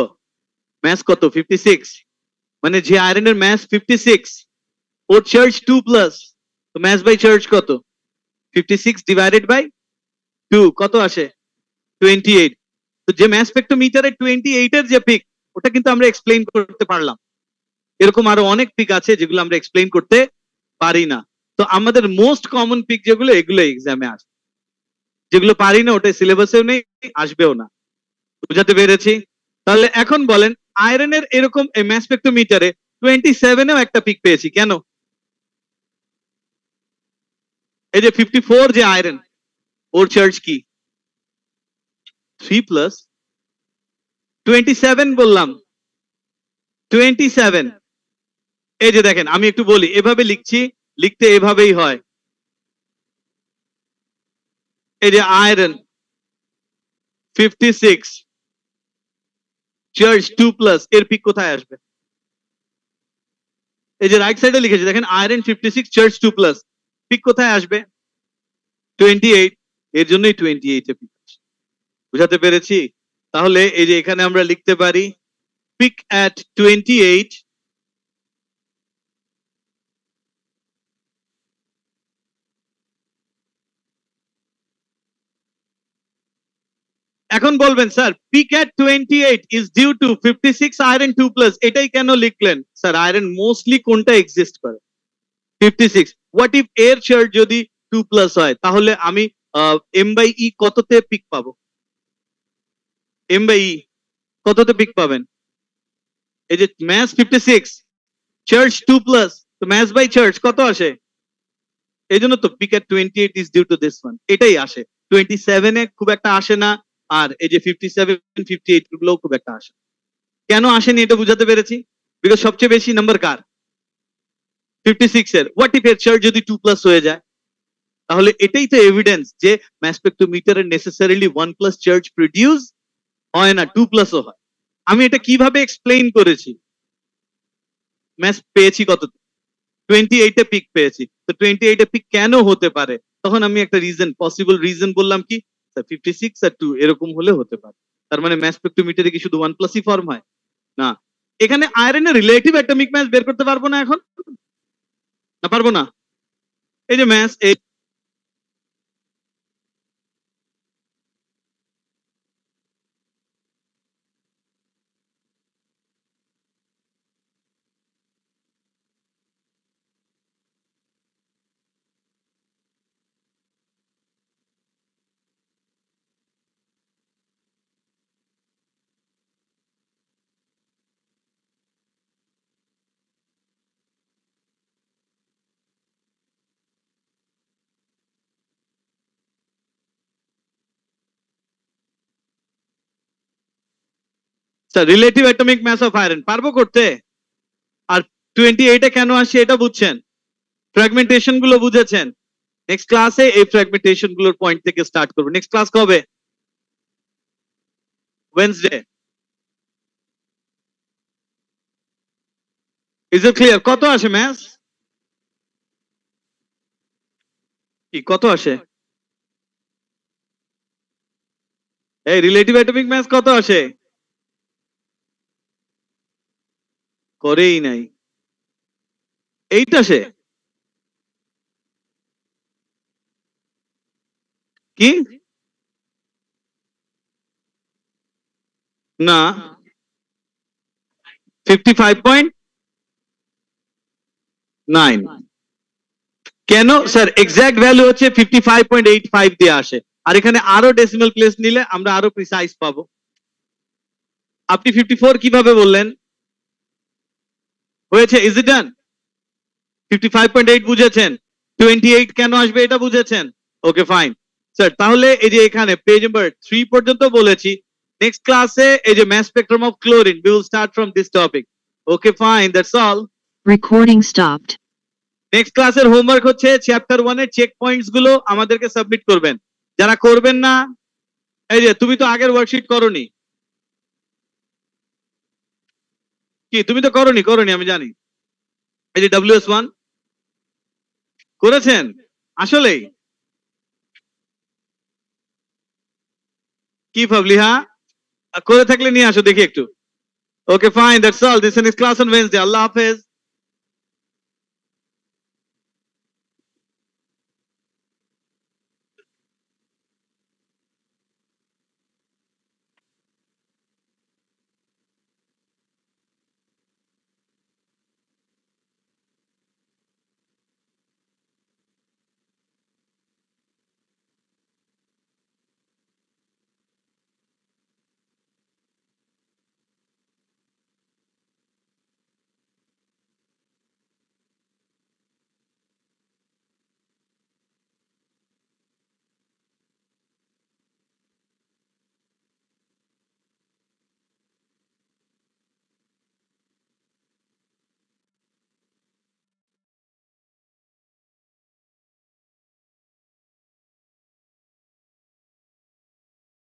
ম্যাস কত, 56, মানে যে আয়রনের ম্যাস 56 ওর চার্জ 2+, তো ম্যাস বাই চার্জ কত, 56 ডিভাইডেড বাই 2 কত আসে, 28। তো যে ম্যাস স্পেক্ট্রোমিটারে 28 এর যে পিক, ওটা কিন্তু আমরা এক্সপ্লেইন করতে পারলাম। এরকম আরো অনেক পিক আছে যেগুলো আমরা এক্সপ্লেইন করতে পারি না। তো আমাদের মোস্ট কমন পিক যেগুলো, এগুলো এক্সামে আসে। যেগুলো পারি না ওটা সিলেবাসেও নেই, আসবেও না। বুঝাতে পেরেছি? তাহলে এখন বলেন, আয়রনের এরকম মাস স্পেক্ট্রোমিটারে 27-এও একটা পিক পেয়েছি, কেন? এই যে 54 যে আয়রন, ওর চার্জ কি 3+, 27 বললাম, 27। এই যে দেখেন, আমি একটু বলি, এভাবে লিখছি, লিখতে এভাবেই হয়। এই যে আয়রন 56 চার্জ 2+, এর পিক কোথায় আসবে? এই যে রাইট সাইডে লিখেছি দেখেন, আয়রন 56 চার্জ 2+, পিক কোথায় আসবে? 28। এর জন্যই 28 এ পিক আসে। বুঝাতে পেরেছি? তাহলে এই যে এখানে আমরা লিখতে পারি পিক অ্যাট 28। এখন বলবেন sir peak at 28 is due to 56 iron 2+, এটাই কেন লিখলেন? স্যার আয়রন মোস্টলি কোনটা এক্সিস্ট করে? 56। হোয়াট ইফ এর চার্জ যদি 2+ হয়, তাহলে আমি m/e কততে পিক পাবো? m/e কততে পিক পাবেন? এই যে মাস 56 চার্জ 2+, তো মাস বাই চার্জ কত আসে? এই জন্য তো peak at 28 is due to this one, এটাই আসে। 27 এ খুব একটা আসে না, আর এই যে 57 58 গুলো খুব একটা আসে। কেন আসেনি এটা বুঝাতে পেরেছি? বিকজ সবচেয়ে বেশি নাম্বার কার? 56 এর। হোয়াট ইফ এর চার্জ যদি 2+ হয়ে যায়? তাহলে এটাই তো এভিডেন্স যে মাস স্পেক্ট্রোমিটারে নেসেসারিলি 1+ চার্জ প্রডিউস হয় না, 2+ ও হয়। আমি এটা কিভাবে এক্সপ্লেইন করেছি? মাস পেয়েছি কত? 28 এ পিক পেয়েছি। তো 28 এ পিক কেন হতে পারে? তখন আমি একটা রিজন, পসিবল রিজন বললাম কি, 56 আর 2 এরকম হলে হতে পারে। তার মানে মাস স্পেক্ট্রোমিটারে কি শুধু 1+ ই ফর্ম হয়? না। এখানে আয়রনের রিলেটিভ অ্যাটমিক মাস বের করতে পারবো না এখন? না পারবো না? এই যে মাস, এই sir relative atomic mass of iron পারবো করতে? আর 28 এ কেন আসে এটা বুঝছেন? ফ্র্যাগমেন্টেশন গুলো বুঝেছেন? নেক্সট ক্লাসে এই ফ্র্যাগমেন্টেশন গুলোর পয়েন্ট থেকে স্টার্ট করবো। নেক্সট ক্লাস কবে? ওয়েডনেসডে। Is it clear? কত আসে ম্যাথ? কি কত আসে? এই রিলেটিভ অ্যাটমিক মাস কত আসে? করেই নাই। 8 আসে? কি না, 55.9। কেন স্যার? এক্সাক্ট ভ্যালু হচ্ছে 55.85 দিয়ে আসে, আর এখানে আরো ডেসিমাল প্লেস নিলে আমরা আরো প্রিসাইজ পাবো। আপনি 54 কিভাবে বললেন? হয়েছে? ইজ ইট ডান? 55.8 বুঝেছেন? 28 কেন আসবে এটা বুঝেছেন? Okay fine sir. তাহলে এই যে এখানে পেজ নাম্বার 3 পর্যন্ত বলেছি। নেক্সট ক্লাসে এই যে mass spectrum of chlorine, we will start from this topic. Okay fine, that's all. Recording stopped. Next ক্লাসের হোমওয়ার্ক হচ্ছে চ্যাপ্টার 1 এর চেক পয়েন্টস গুলো আমাদেরকে সাবমিট করবেন। যারা করবেন না, এই যে তুমি তো আগের ওয়ার্কশিট করোনি। কি তুমি তো করোনি? করোনি আমি জানি। এই যে WS1 করেছেন আসলেই? কি ফাবলিহা, করে থাকলে নিয়ে আসো দেখি একটু। Okay fine, that's all. This is class on Wednesday. আল্লাহ হাফেজ।